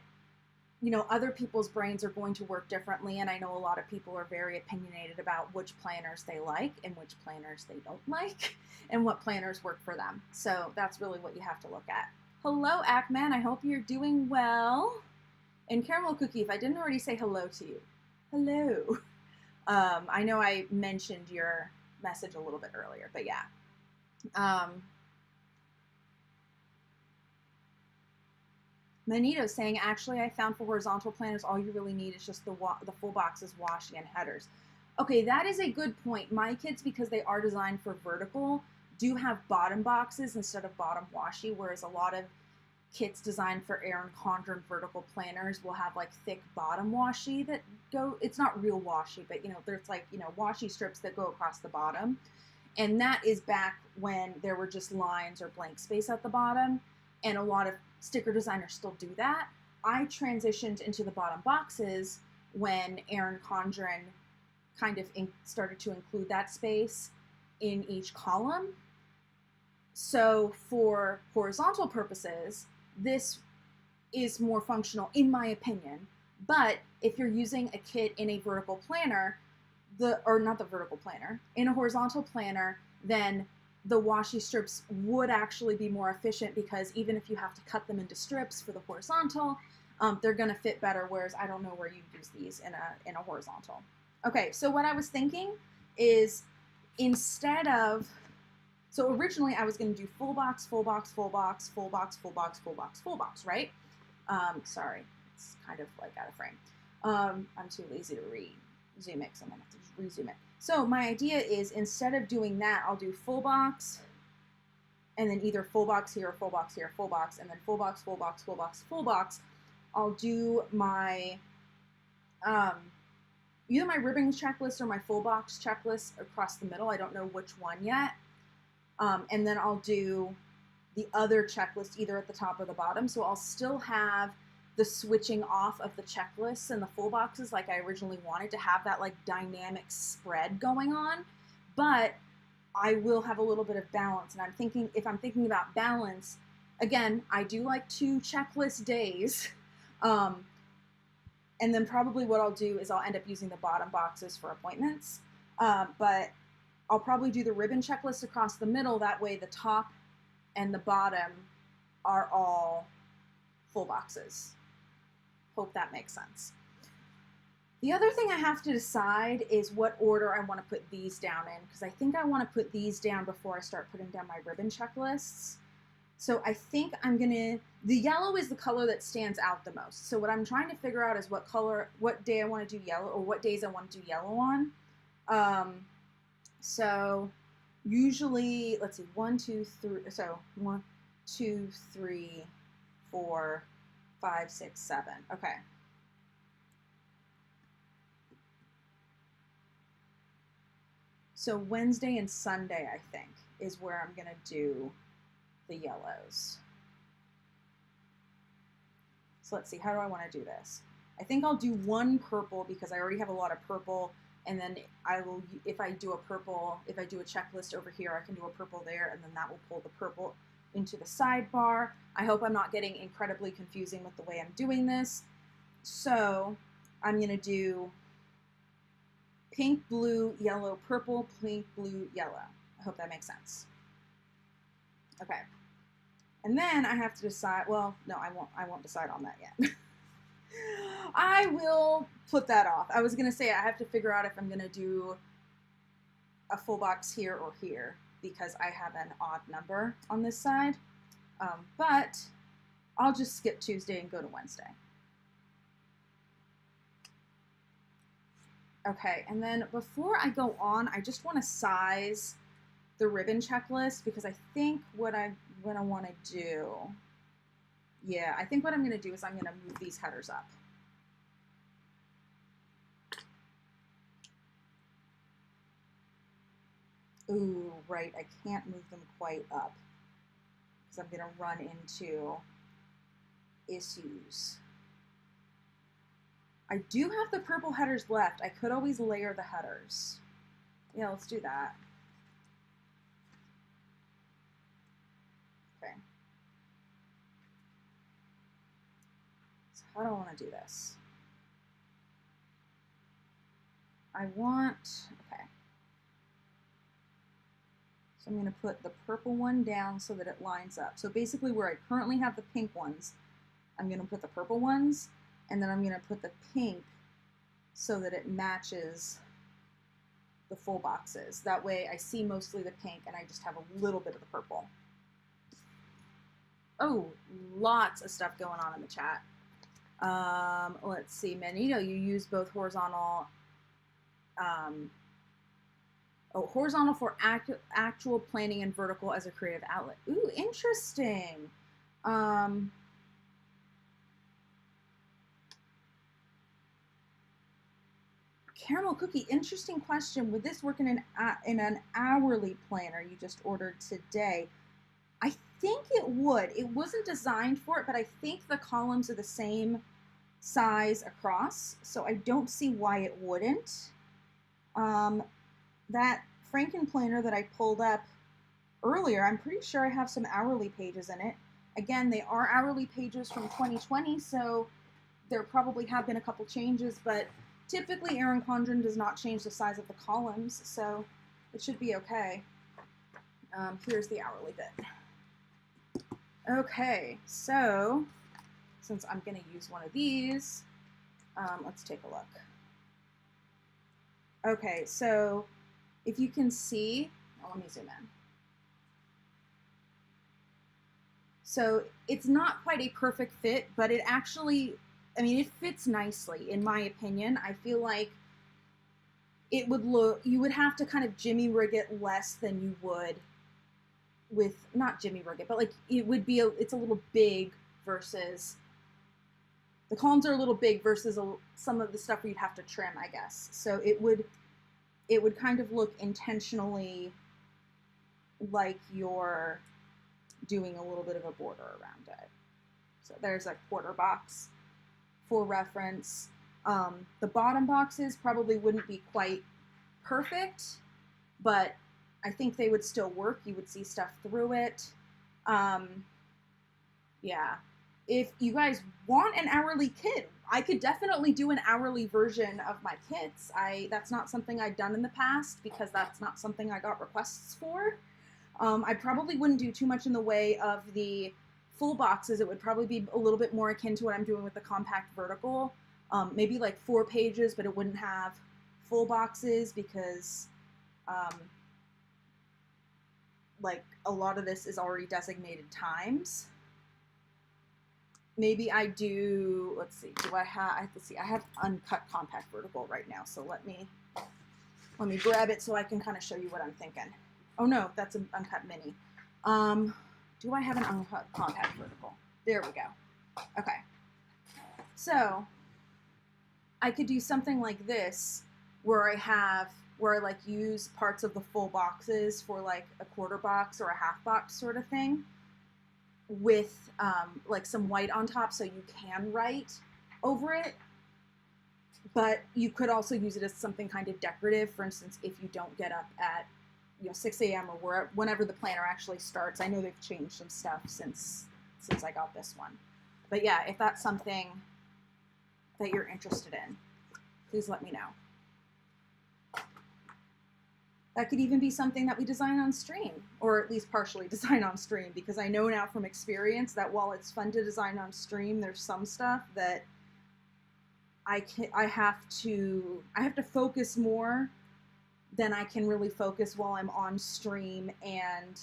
you know, other people's brains are going to work differently, and I know a lot of people are very opinionated about which planners they like and which planners they don't like, and what planners work for them. So that's really what you have to look at. Hello, Ackman. I hope you're doing well. And Caramel Cookie, if I didn't already say hello to you, hello. I know I mentioned your message a little bit earlier, but yeah. Manito's saying, actually, I found for horizontal planners, all you really need is just the full boxes, washi, and headers. Okay, that is a good point. My kits, because they are designed for vertical, do have bottom boxes instead of bottom washi, whereas a lot of kits designed for Erin Condren vertical planners will have like thick bottom washi that go, it's not real washi, but you know, there's like, you know, washi strips that go across the bottom. And that is back when there were just lines or blank space at the bottom. And a lot of sticker designers still do that. I transitioned into the bottom boxes when Erin Condren kind of started to include that space in each column. So for horizontal purposes, this is more functional in my opinion. But if you're using a kit in a vertical planner, not the vertical planner, in a horizontal planner, then the washi strips would actually be more efficient, because even if you have to cut them into strips for the horizontal, they're going to fit better, whereas I don't know where you use these in a horizontal. Okay, so what I was thinking is, instead of, so originally I was going to do full box, full box, full box, full box, full box, full box, full box, right? Sorry, it's kind of like out of frame. I'm too lazy to re-zoom it, so I'm going to have to just re-zoom it. So my idea is, instead of doing that, I'll do full box, and then either full box here, full box here, full box, and then full box, full box, full box, full box, I'll do my either my ribbon checklist or my full box checklist across the middle. I don't know which one yet. And then I'll do the other checklist either at the top or the bottom. So I'll still have the switching off of the checklists and the full boxes like I originally wanted to have that like dynamic spread going on. But I will have a little bit of balance. And I'm thinking, if I'm thinking about balance, again, I do like 2 checklist days. And then probably what I'll do is I'll end up using the bottom boxes for appointments. But I'll probably do the ribbon checklist across the middle. That way the top and the bottom are all full boxes. Hope that makes sense. The other thing I have to decide is what order I want to put these down in, because I think I want to put these down before I start putting down my ribbon checklists. So I think I'm gonna, the yellow is the color that stands out the most. So what I'm trying to figure out is what color, what day I want to do yellow, or what days I want to do yellow on. So usually, let's see, 1, 2, 3, so 1, 2, 3, 4, 5, 6, 7. Okay. So Wednesday and Sunday, I think, is where I'm gonna do the yellows. So let's see, how do I want to do this? I think I'll do 1 purple because I already have a lot of purple, and then I will, if I do a purple, if I do a checklist over here, I can do a purple there, and then that will pull the purple into the sidebar. I hope I'm not getting incredibly confusing with the way I'm doing this. So I'm going to do pink, blue, yellow, purple, pink, blue, yellow. I hope that makes sense. Okay. And then I have to decide, well, no, I won't decide on that yet. I will put that off. I was going to say I have to figure out if I'm going to do a full box here or here because I have an odd number on this side. But I'll just skip Tuesday and go to Wednesday. Okay, and then before I go on, I just want to size the ribbon checklist because I think what I'm going to want to do, yeah, I think what I'm going to do is I'm going to move these headers up. Ooh, right, I can't move them quite up because I'm going to run into issues. I do have the purple headers left. I could always layer the headers. Yeah, let's do that. Okay. So how do I want to do this? I want, okay. So I'm going to put the purple one down so that it lines up. So basically where I currently have the pink ones, I'm going to put the purple ones, and then I'm going to put the pink so that it matches the full boxes. That way I see mostly the pink and I just have a little bit of the purple. Oh, lots of stuff going on in the chat. Let's see, Manito, you use both horizontal, horizontal for actual planning and vertical as a creative outlet. Ooh, interesting. Caramel Cookie, interesting question. Would this work in an hourly planner you just ordered today? I think it would. It wasn't designed for it, but I think the columns are the same size across, so I don't see why it wouldn't. That Franken planner that I pulled up earlier, I'm pretty sure I have some hourly pages in it. Again, they are hourly pages from 2020, so there probably have been a couple changes, but typically Erin Condren does not change the size of the columns, so it should be okay. Here's the hourly bit. Okay, so since I'm going to use one of these, let's take a look. Okay, so if you can see, oh, let me zoom in. So it's not quite a perfect fit, but it actually, I mean, it fits nicely, in my opinion. I feel like it would look, you would have to kind of jimmy rig it less than you would with, not 𝗬𝗎𝗪𝗘𝗏, but like it would be, it's a little big versus, the columns are a little big versus some of the stuff where you'd have to trim, I guess. So it would kind of look intentionally like you're doing a little bit of a border around it. So there's a quarter box for reference. The bottom boxes probably wouldn't be quite perfect, but I think they would still work. You would see stuff through it. Yeah. If you guys want an hourly kit, I could definitely do an hourly version of my kits. That's not something I've done in the past because that's not something I got requests for. I probably wouldn't do too much in the way of the full boxes. It would probably be a little bit more akin to what I'm doing with the compact vertical. Maybe like 4 pages, but it wouldn't have full boxes because like a lot of this is already designated times. Maybe I do, let's see, do I have, let's see, I have uncut compact vertical right now, so let me grab it so I can kind of show you what I'm thinking. Oh no, that's an uncut mini. Do I have an uncut compact vertical? There we go. Okay. So I could do something like this where I like use parts of the full boxes for like a quarter box or a half box sort of thing with like some white on top so you can write over it. But you could also use it as something kind of decorative. For instance, if you don't get up at 6 a.m. or whenever the planner actually starts. I know they've changed some stuff since I got this one. But yeah, if that's something that you're interested in, please let me know. That could even be something that we design on stream, or at least partially design on stream, because I know now from experience that while it's fun to design on stream, there's some stuff that I have to focus more than I can really focus while I'm on stream, and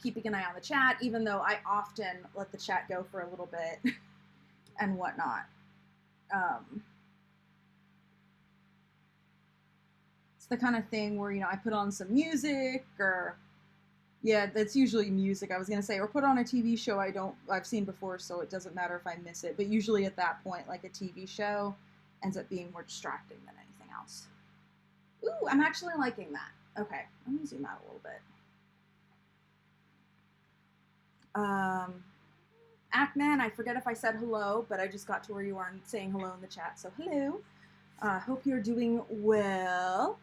keeping an eye on the chat, even though I often let the chat go for a little bit and whatnot. It's the kind of thing where, I put on some music, or yeah, that's usually music, I was going to say, or put on a TV show I've seen before, so it doesn't matter if I miss it. But usually at that point, like a TV show ends up being more distracting than anything else. Ooh, I'm actually liking that. Okay, let me zoom out a little bit. Ackman, I forget if I said hello, but I just got to where you are saying hello in the chat, so hello. Hope you're doing well.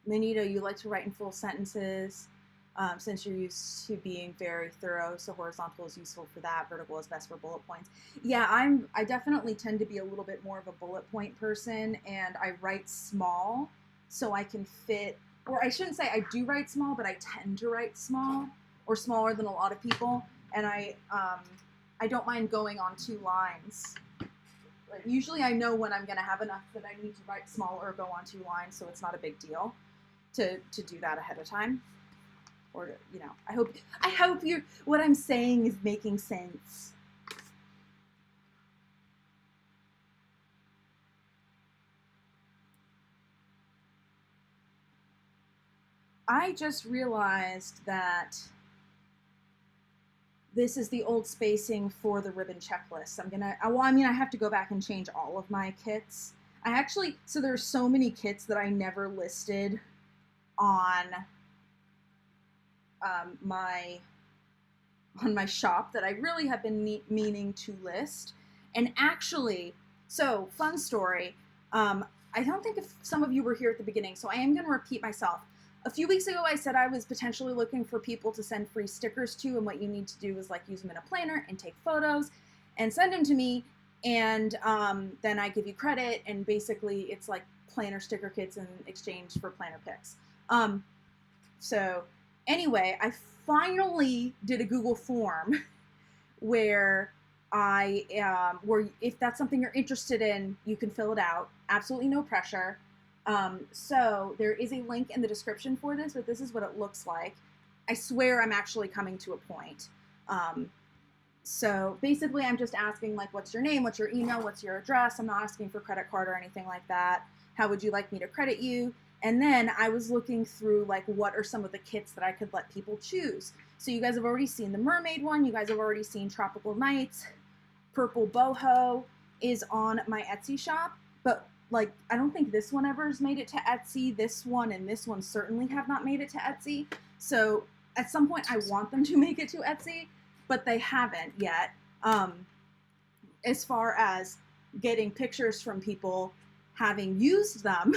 Manita, you like to write in full sentences since you're used to being very thorough, so horizontal is useful for that, vertical is best for bullet points. Yeah, I definitely tend to be a little bit more of a bullet point person, and I write small so I can fit, or I shouldn't say I do write small, but I tend to write small, or smaller than a lot of people, and I don't mind going on 2 lines. Like, usually I know when I'm going to have enough that I need to write small or go on 2 lines, so it's not a big deal to do that ahead of time. Or, I hope what I'm saying is making sense. I just realized that this is the old spacing for the ribbon checklist. I have to go back and change all of my kits. So there's so many kits that I never listed on my shop that I really have been meaning to list. And actually, so fun story, I don't think if some of you were here at the beginning, so I am going to repeat myself. A few weeks ago, I said I was potentially looking for people to send free stickers to, and what you need to do is like use them in a planner and take photos and send them to me, and then I give you credit, and basically it's like planner sticker kits in exchange for planner picks. So anyway, I finally did a Google form where where if that's something you're interested in, you can fill it out. Absolutely no pressure. So there is a link in the description for this, but this is what it looks like. I swear I'm actually coming to a point. So basically I'm just asking like, what's your name, what's your email, what's your address? I'm not asking for credit card or anything like that. How would you like me to credit you? And then I was looking through like, what are some of the kits that I could let people choose? So you guys have already seen the mermaid one. You guys have already seen Tropical Nights. Purple Boho is on my Etsy shop, but like, I don't think this one ever has made it to Etsy. This one and this one certainly have not made it to Etsy. So at some point I want them to make it to Etsy, but they haven't yet. As far as getting pictures from people having used them.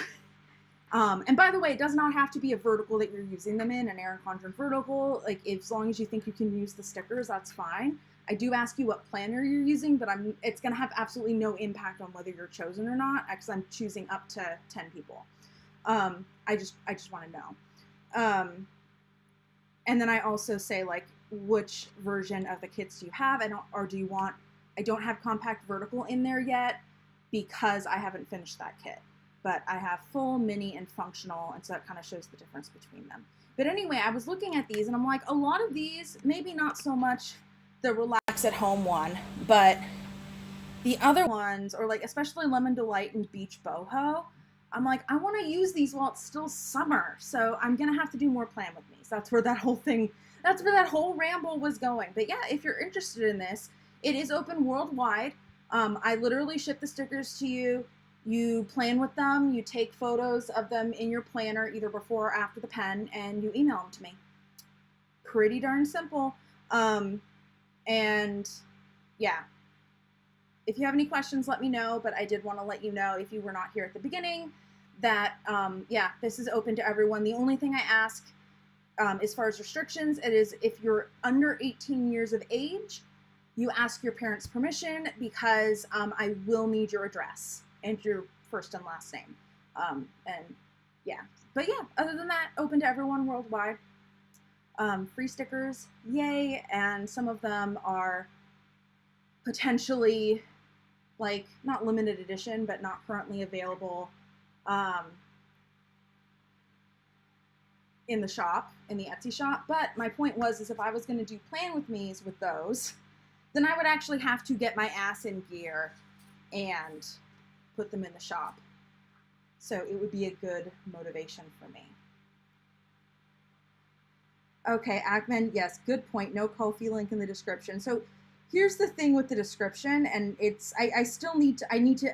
And by the way, it does not have to be a vertical that you're using them in, an Erin Condren vertical. Like, as long as you think you can use the stickers, that's fine. I do ask you what planner you're using, but it's going to have absolutely no impact on whether you're chosen or not, because I'm choosing up to 10 people. I just want to know. And then I also say, like, which version of the kits do you have, or do you want? I don't have compact vertical in there yet because I haven't finished that kit. But I have full, mini, and functional, and so that kind of shows the difference between them. But anyway, I was looking at these, and I'm like, a lot of these, maybe not so much the relax at home one, but the other ones, or like especially Lemon Delight and Beach Boho, I'm like, I want to use these while it's still summer, so I'm gonna have to do more Plan With Me's. That's where that whole ramble was going. But yeah, if you're interested in this, it is open worldwide. I literally ship the stickers to you. You plan with them, you take photos of them in your planner, either before or after the pen, and you email them to me. Pretty darn simple. And yeah, if you have any questions, let me know, but I did want to let you know, if you were not here at the beginning, that yeah, this is open to everyone. The only thing I ask as far as restrictions, it is if you're under 18 years of age, you ask your parents' permission, because I will need your address and your first and last name. And yeah, but yeah, other than that, open to everyone worldwide. Free stickers, yay, and some of them are potentially, like, not limited edition, but not currently available in the shop, in the Etsy shop. But my point was, is if I was going to do Plan With Me's with those, then I would actually have to get my ass in gear and put them in the shop. So it would be a good motivation for me. Okay, Ackman, yes, good point. No Ko-fi link in the description. So here's the thing with the description, and it's I still need to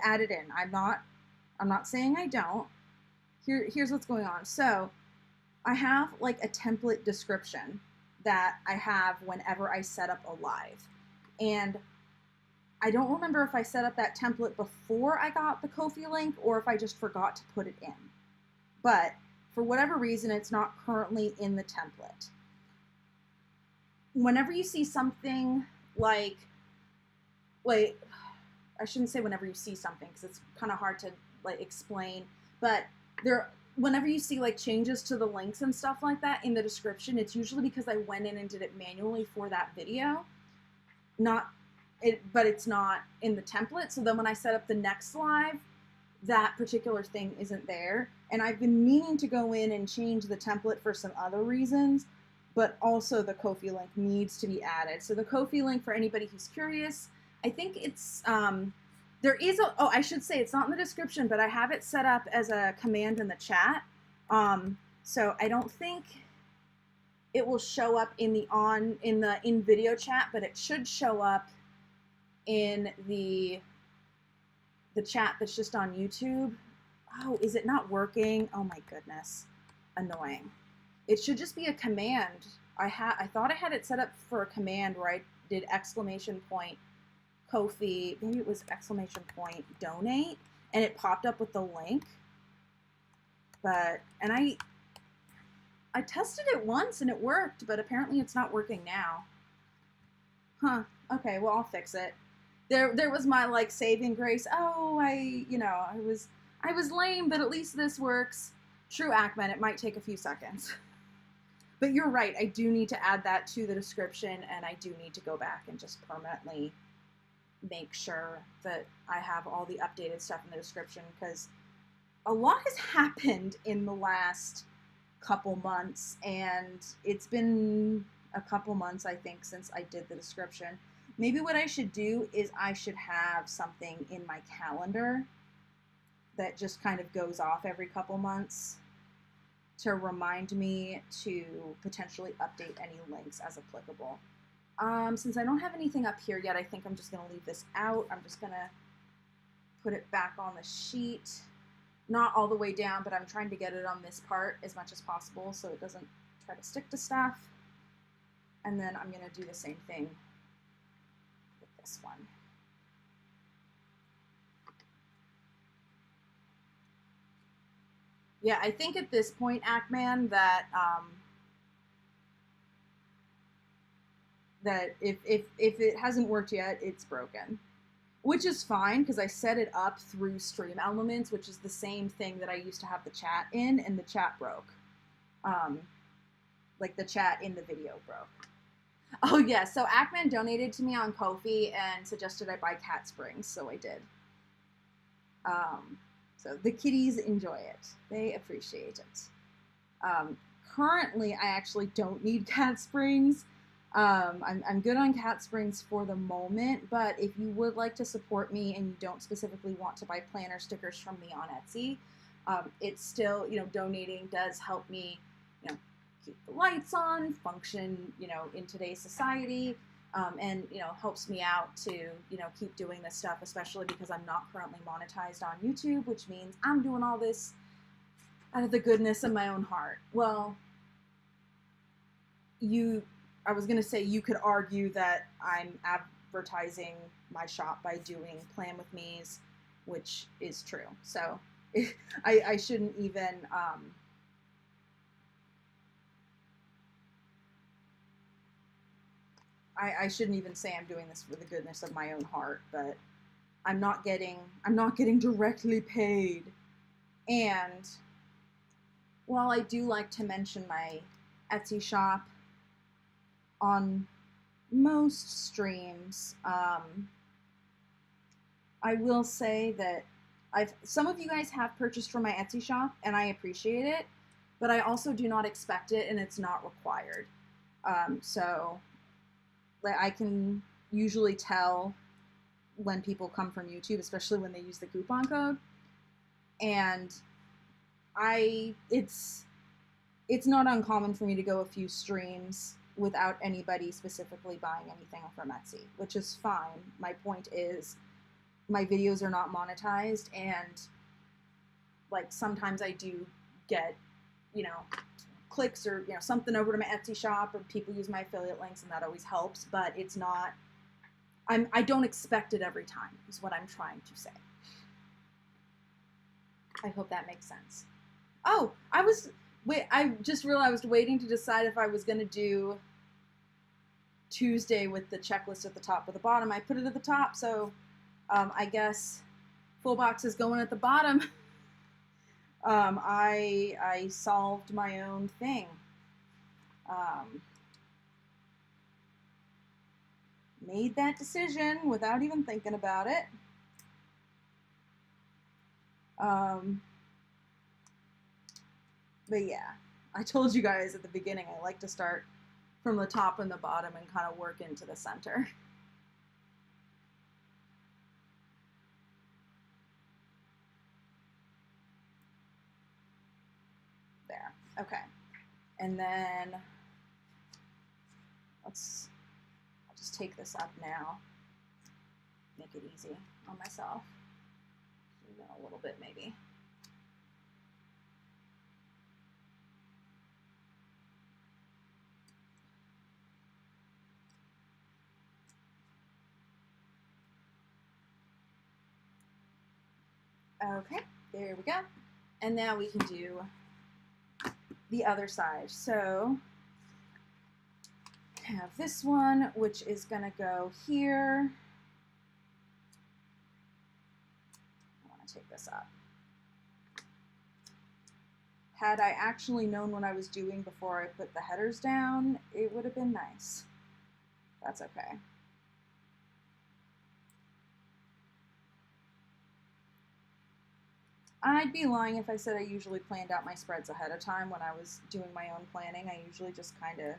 add it in. I'm not saying I don't. Here's what's going on. So I have like a template description that I have whenever I set up a live. And I don't remember if I set up that template before I got the Ko-fi link or if I just forgot to put it in. But for whatever reason, it's not currently in the template. Whenever you see something like, wait, I shouldn't say whenever you see something because it's kind of hard to like explain, but whenever you see like changes to the links and stuff like that in the description, it's usually because I went in and did it manually for that video. But it's not in the template. So then when I set up the next live, that particular thing isn't there. And I've been meaning to go in and change the template for some other reasons, but also the Ko-fi link needs to be added. So the Ko-fi link, for anybody who's curious, I think it's, there is oh, I should say it's not in the description, but I have it set up as a command in the chat. So I don't think it will show up in the in video chat, but it should show up in the chat that's just on YouTube. Oh, is it not working? Oh my goodness, annoying. It should just be a command. I thought I had it set up for a command where I did exclamation point Ko-fi, maybe it was exclamation point donate, and it popped up with the link. But, and I tested it once and it worked, but apparently it's not working now. Huh, okay, well, I'll fix it. There was my like saving grace. Oh, I was lame, but at least this works. True, Ackman, it might take a few seconds. But you're right, I do need to add that to the description, and I do need to go back and just permanently make sure that I have all the updated stuff in the description, because a lot has happened in the last couple months, and it's been a couple months, I think, since I did the description. Maybe what I should do is I should have something in my calendar that just kind of goes off every couple months to remind me to potentially update any links as applicable. Since I don't have anything up here yet, I think I'm just going to leave this out. I'm just going to put it back on the sheet. Not all the way down, but I'm trying to get it on this part as much as possible so it doesn't try to stick to stuff. And then I'm going to do the same thing with this one. Yeah, I think at this point, 𝗚𝗏𝘁, that if it hasn't worked yet, it's broken. Which is fine, because I set it up through 𝐷reamElements, which is the same thing that I used to have the chat in, and the chat broke. Like the chat in the video broke. Oh yeah, so 𝗚𝗏𝘁 donated to me on Ko-fi and suggested I buy cat springs, so I did. So the kitties enjoy it. They appreciate it. Currently, I actually don't need cat springs. I'm good on cat springs for the moment, but if you would like to support me and you don't specifically want to buy planner stickers from me on Etsy, it's still, you know, donating does help me, you know, keep the lights on, function, you know, in today's society, and, you know, helps me out to, you know, keep doing this stuff, especially because I'm not currently monetized on YouTube, which means I'm doing all this out of the goodness of my own heart. Well, I was going to say you could argue that I'm advertising my shop by doing Plan With Me's, which is true. So I shouldn't even, I shouldn't even say I'm doing this for the goodness of my own heart, but I'm not getting directly paid. And while I do like to mention my Etsy shop on most streams, I will say that some of you guys have purchased from my Etsy shop, and I appreciate it, but I also do not expect it, and it's not required. So I can usually tell when people come from YouTube, especially when they use the coupon code, and it's not uncommon for me to go a few streams without anybody specifically buying anything from Etsy, which is fine. My point is, my videos are not monetized, and like sometimes I do get, you know, clicks or, you know, something over to my Etsy shop, or people use my affiliate links, and that always helps, but it's not, I don't expect it every time, is what I'm trying to say. I hope that makes sense. Oh, I just realized I was waiting to decide if I was going to do Tuesday with the checklist at the top or the bottom. I put it at the top, so I guess full box is going at the bottom. I solved my own thing. Made that decision without even thinking about it. But yeah, I told you guys at the beginning I like to start from the top and the bottom and kind of work into the center. There, okay. And then I'll just take this up now, make it easy on myself, even a little bit maybe. Okay, there we go. And now we can do the other side. So I have this one, which is going to go here. I want to take this up. Had I actually known what I was doing before I put the headers down, it would have been nice. That's okay. I'd be lying if I said I usually planned out my spreads ahead of time when I was doing my own planning. I usually just kind of,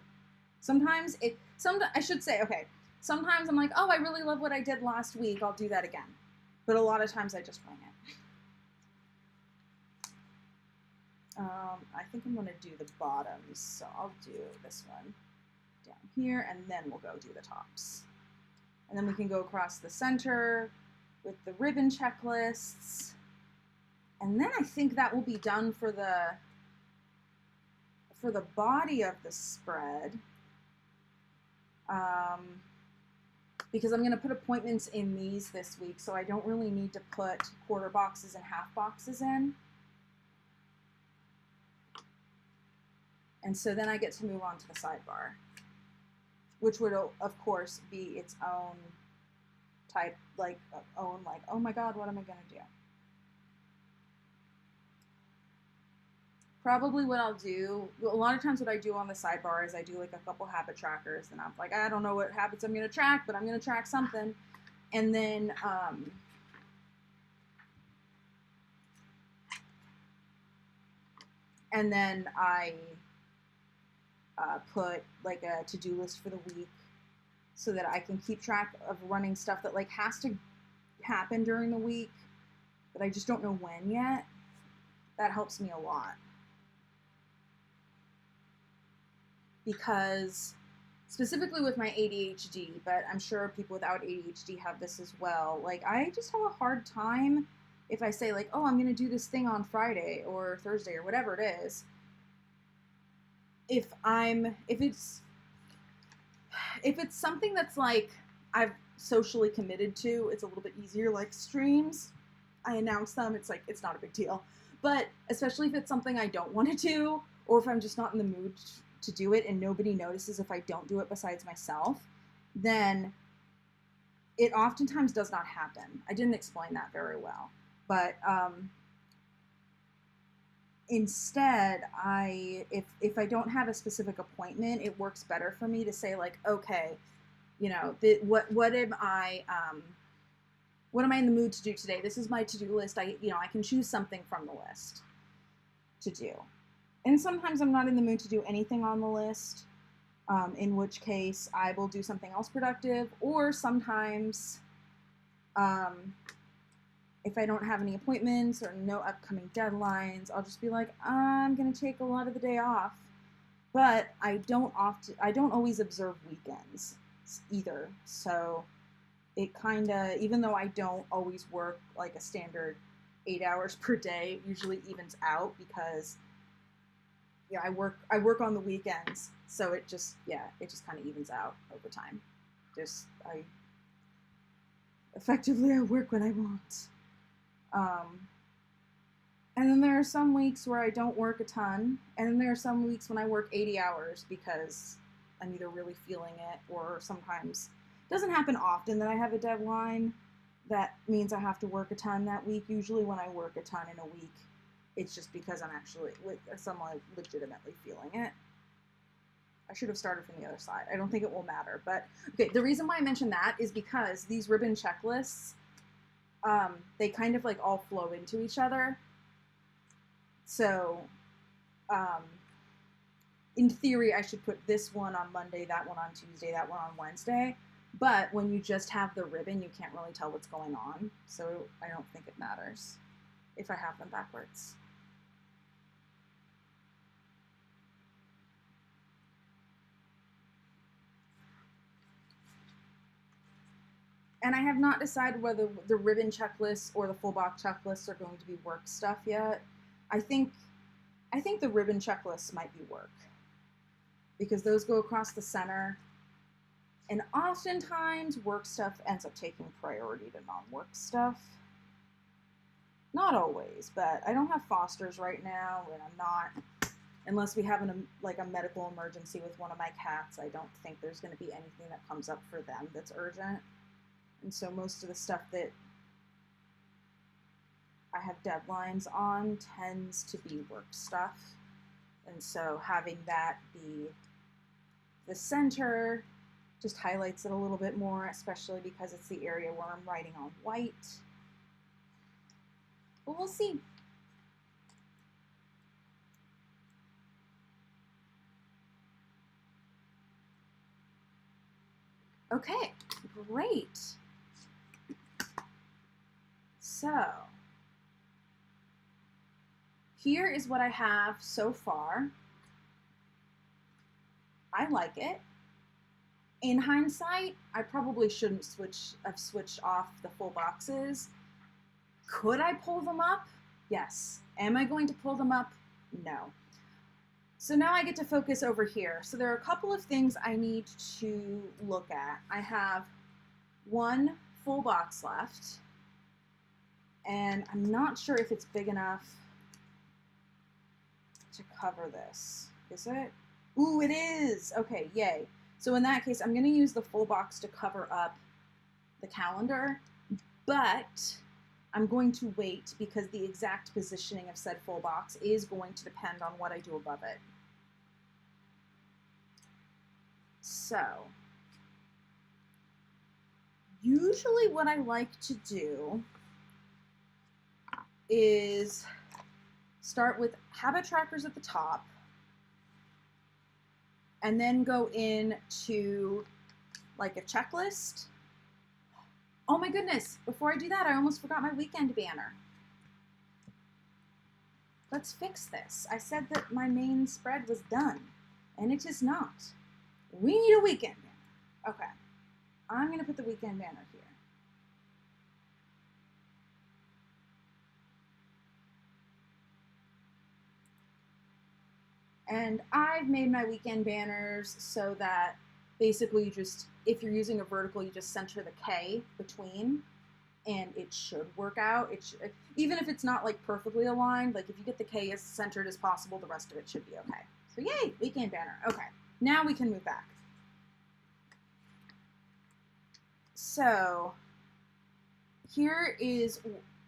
I should say, okay, Sometimes I'm like, oh, I really love what I did last week. I'll do that again. But a lot of times I just wing it. I think I'm going to do the bottoms, so I'll do this one down here, and then we'll go do the tops. And then we can go across the center with the ribbon checklists. And then I think that will be done for the body of the spread. Because I'm going to put appointments in these this week, so I don't really need to put quarter boxes and half boxes in. And so then I get to move on to the sidebar, which would, of course, be its own type, like, oh my God, what am I going to do? Probably what I'll do, a lot of times what I do on the sidebar is I do like a couple habit trackers, and I'm like, I don't know what habits I'm going to track, but I'm going to track something. And then, I put like a to-do list for the week so that I can keep track of running stuff that like has to happen during the week, but I just don't know when yet. That helps me a lot. Because specifically with my ADHD, but I'm sure people without ADHD have this as well, like I just have a hard time if I say like, oh, I'm going to do this thing on Friday or Thursday or whatever it is. If it's something that's like I've socially committed to, it's a little bit easier, like streams. I announce them, it's like, it's not a big deal. But especially if it's something I don't want to do, or if I'm just not in the mood to do it and nobody notices if I don't do it besides myself, then it oftentimes does not happen. I didn't explain that very well. But instead, if I don't have a specific appointment, it works better for me to say like, okay, you know, what am I in the mood to do today? This is my to-do list. I can choose something from the list to do. And sometimes I'm not in the mood to do anything on the list, in which case I will do something else productive, or sometimes if I don't have any appointments or no upcoming deadlines, I'll just be like, I'm going to take a lot of the day off. But I don't always observe weekends either. So it kind of, even though I don't always work like a standard 8 hours per day, it usually evens out because I work on the weekends. So it just kind of evens out over time. Effectively I work when I want. And then there are some weeks where I don't work a ton, and then there are some weeks when I work 80 hours because I'm either really feeling it, or sometimes, it doesn't happen often that I have a deadline that means I have to work a ton that week. Usually when I work a ton in a week, it's just because I'm actually legitimately feeling it. I should have started from the other side. I don't think it will matter, but okay, the reason why I mention that is because these ribbon checklists, they kind of like all flow into each other. So, in theory, I should put this one on Monday, that one on Tuesday, that one on Wednesday. But when you just have the ribbon, you can't really tell what's going on. So I don't think it matters if I have them backwards. And I have not decided whether the ribbon checklists or the full box checklists are going to be work stuff yet. I think the ribbon checklists might be work, because those go across the center, and oftentimes work stuff ends up taking priority to non-work stuff. Not always, but I don't have fosters right now, and I'm not, unless we have a medical emergency with one of my cats. I don't think there's going to be anything that comes up for them that's urgent. And so most of the stuff that I have deadlines on tends to be work stuff. And so having that be the center just highlights it a little bit more, especially because it's the area where I'm writing on white. But we'll see. Okay, great. So here is what I have so far. I like it. In hindsight, I probably shouldn't have switched off the full boxes. Could I pull them up? Yes. Am I going to pull them up? No. So now I get to focus over here. So there are a couple of things I need to look at. I have one full box left, and I'm not sure if it's big enough to cover this. Is it? Ooh, it is! Okay, yay. So in that case, I'm going to use the full box to cover up the calendar, but I'm going to wait because the exact positioning of said full box is going to depend on what I do above it. So, usually what I like to do is start with habit trackers at the top and then go into like a checklist. Oh my goodness, before I do that, I almost forgot my weekend banner. Let's fix this. I said that my main spread was done, and it is not. We need a weekend banner. Okay, I'm gonna put the weekend banner here. And I've made my weekend banners so that basically you just, if you're using a vertical, you just center the K between, and it should work out. It should, even if it's not like perfectly aligned, like if you get the K as centered as possible, the rest of it should be okay. So yay, weekend banner. Okay, now we can move back. So here is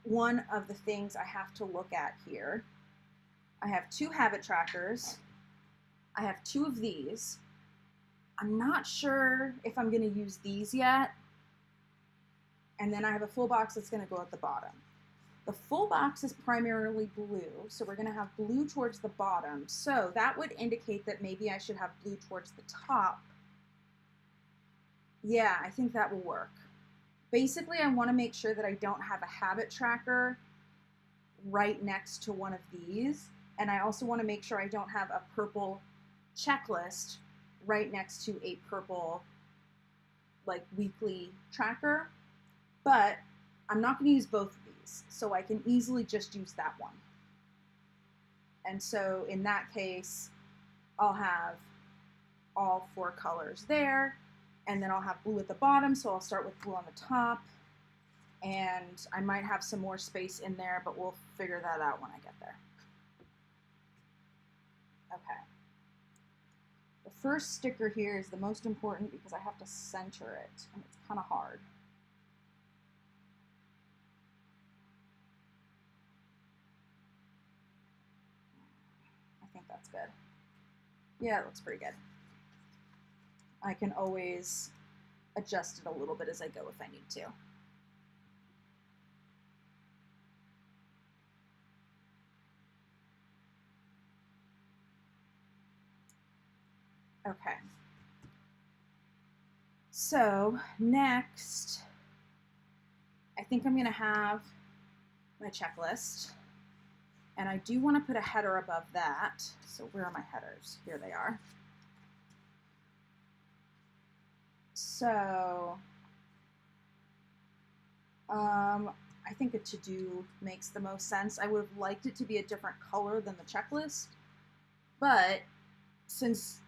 one of the things I have to look at here. I have 2 habit trackers. I have 2 of these. I'm not sure if I'm going to use these yet. And then I have a full box that's going to go at the bottom. The full box is primarily blue, so we're going to have blue towards the bottom. So that would indicate that maybe I should have blue towards the top. Yeah, I think that will work. Basically, I want to make sure that I don't have a habit tracker right next to one of these. And I also want to make sure I don't have a purple checklist right next to a purple like weekly tracker. But I'm not going to use both of these, so I can easily just use that one. And so in that case, I'll have all 4 colors there, and then I'll have blue at the bottom, so I'll start with blue on the top, and I might have some more space in there, but we'll figure that out when I get there. Okay. The first sticker here is the most important because I have to center it, and it's kind of hard. I think that's good. Yeah, it looks pretty good. I can always adjust it a little bit as I go if I need to. Okay. So next, I think I'm going to have my checklist. And I do want to put a header above that. So where are my headers? Here they are. So I think a to-do makes the most sense. I would have liked it to be a different color than the checklist, but since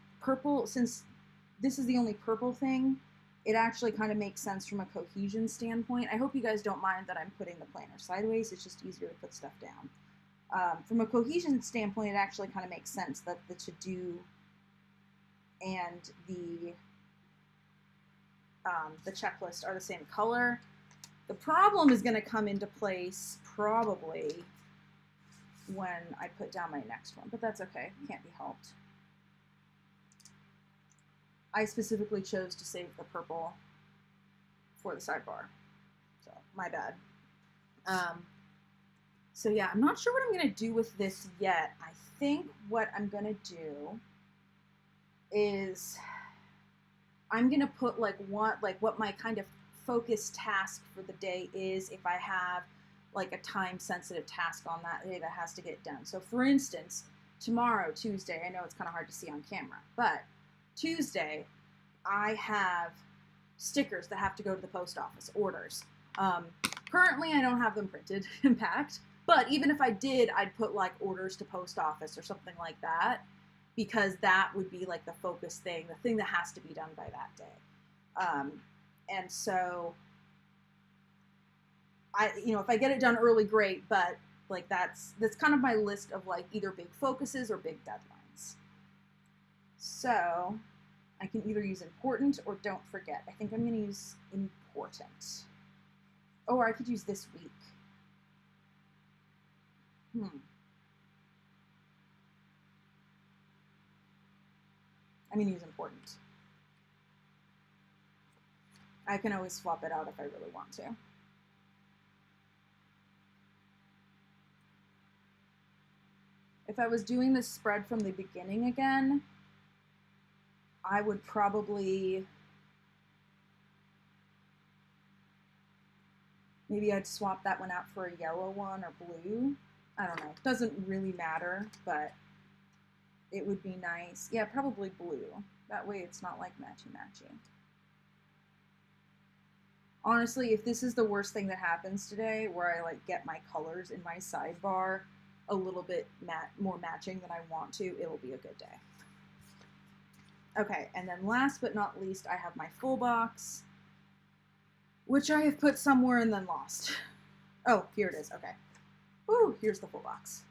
this is the only purple thing, it actually kind of makes sense from a cohesion standpoint. I hope you guys don't mind that I'm putting the planner sideways. It's just easier to put stuff down. From a cohesion standpoint, it actually kind of makes sense that the to-do and the checklist are the same color. The problem is going to come into place probably when I put down my next one, but that's okay. Can't be helped. I specifically chose to save the purple for the sidebar, so my bad. So yeah, I'm not sure what I'm going to do with this yet. I think what I'm going to do is I'm gonna put like what my kind of focus task for the day is if I have like a time sensitive task on that day that has to get done. So for instance, tomorrow, Tuesday, I know it's kind of hard to see on camera, but Tuesday, I have stickers that have to go to the post office, orders. Currently, I don't have them printed and packed, but even if I did, I'd put like orders to post office or something like that, because that would be like the focus thing, the thing that has to be done by that day. And so if I get it done early, great, but like that's kind of my list of like either big focuses or big deadlines. So I can either use important or don't forget. I think I'm going to use important. Or I could use this week. I'm going to use important. I can always swap it out if I really want to. If I was doing this spread from the beginning again, I would probably, maybe I'd swap that one out for a yellow one or blue. I don't know. It doesn't really matter, but it would be nice. Yeah, probably blue. That way it's not like matchy-matchy. Honestly, if this is the worst thing that happens today, where I like get my colors in my sidebar a little bit more matching than I want to, it'll be a good day. Okay, and then last but not least, I have my full box, which I have put somewhere and then lost. Oh, here it is, okay. Ooh, here's the full box.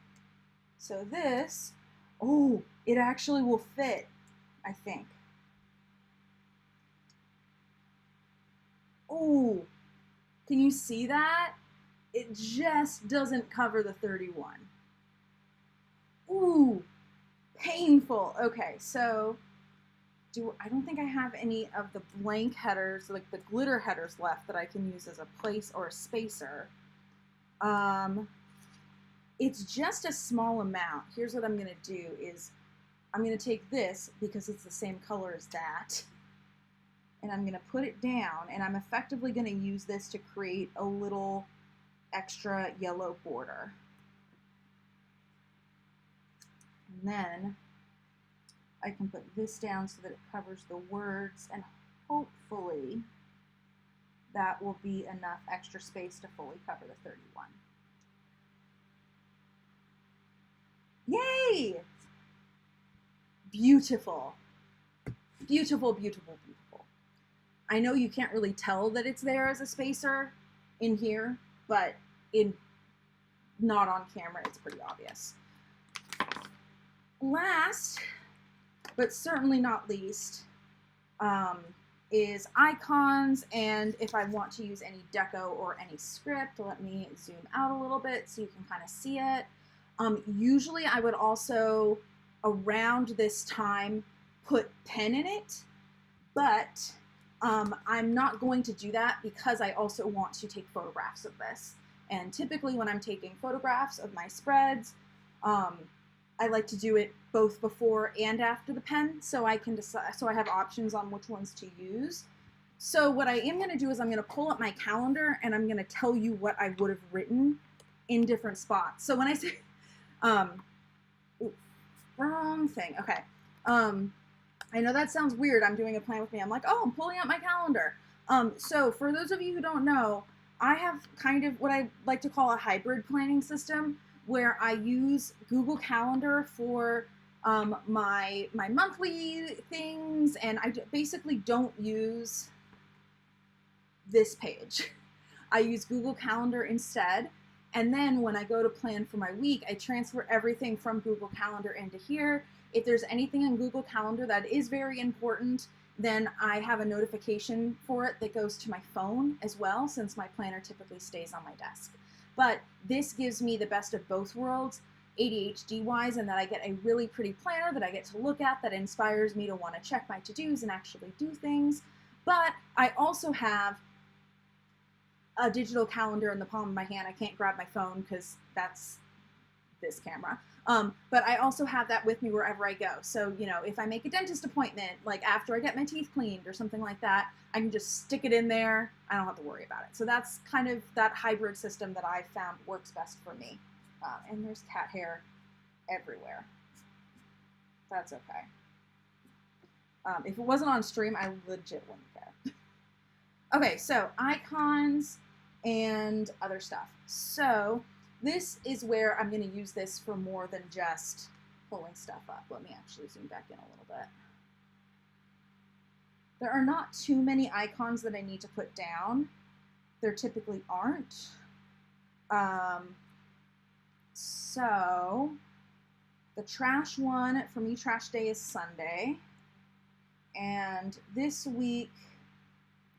So this, oh, it actually will fit, I think. Oh, can you see that? It just doesn't cover the 31. Ooh, painful. Okay, so I don't think I have any of the blank headers, like the glitter headers left that I can use as a place or a spacer. It's just a small amount. Here's what I'm going to do is I'm going to take this because it's the same color as that, and I'm going to put it down, and I'm effectively going to use this to create a little extra yellow border. And then I can put this down so that it covers the words, and hopefully that will be enough extra space to fully cover the 31. Yay! Beautiful. Beautiful, beautiful, beautiful. I know you can't really tell that it's there as a spacer in here, but not on camera, it's pretty obvious. Last, but certainly not least, is icons, and if I want to use any deco or any script, let me zoom out a little bit so you can kind of see it. Usually I would also, around this time, put pen in it, but I'm not going to do that because I also want to take photographs of this. And typically when I'm taking photographs of my spreads, I like to do it both before and after the pen, so I can decide, so I have options on which ones to use. So what I am going to do is I'm going to pull up my calendar and I'm going to tell you what I would have written in different spots. So when I say, ooh, wrong thing. Okay. I know that sounds weird. I'm doing a plan with me. I'm like, oh, I'm pulling out my calendar. So for those of you who don't know, I have kind of what I like to call a hybrid planning system, where I use Google Calendar for my monthly things, and I basically don't use this page. I use Google Calendar instead, and then when I go to plan for my week, I transfer everything from Google Calendar into here. If there's anything in Google Calendar that is very important, then I have a notification for it that goes to my phone as well, since my planner typically stays on my desk. But this gives me the best of both worlds, ADHD-wise, and that I get a really pretty planner that I get to look at that inspires me to want to check my to-dos and actually do things. But I also have a digital calendar in the palm of my hand. I can't grab my phone because that's this camera. But I also have that with me wherever I go. So, you know, if I make a dentist appointment, like after I get my teeth cleaned or something like that, I can just stick it in there. I don't have to worry about it. So that's kind of that hybrid system that I found works best for me. And there's cat hair everywhere. That's okay. If it wasn't on stream, I legit wouldn't care. Okay, so icons and other stuff. So this is where I'm going to use this for more than just pulling stuff up. Let me actually zoom back in a little bit. There are not too many icons that I need to put down. There typically aren't. So the trash one, for me, trash day is Sunday. And this week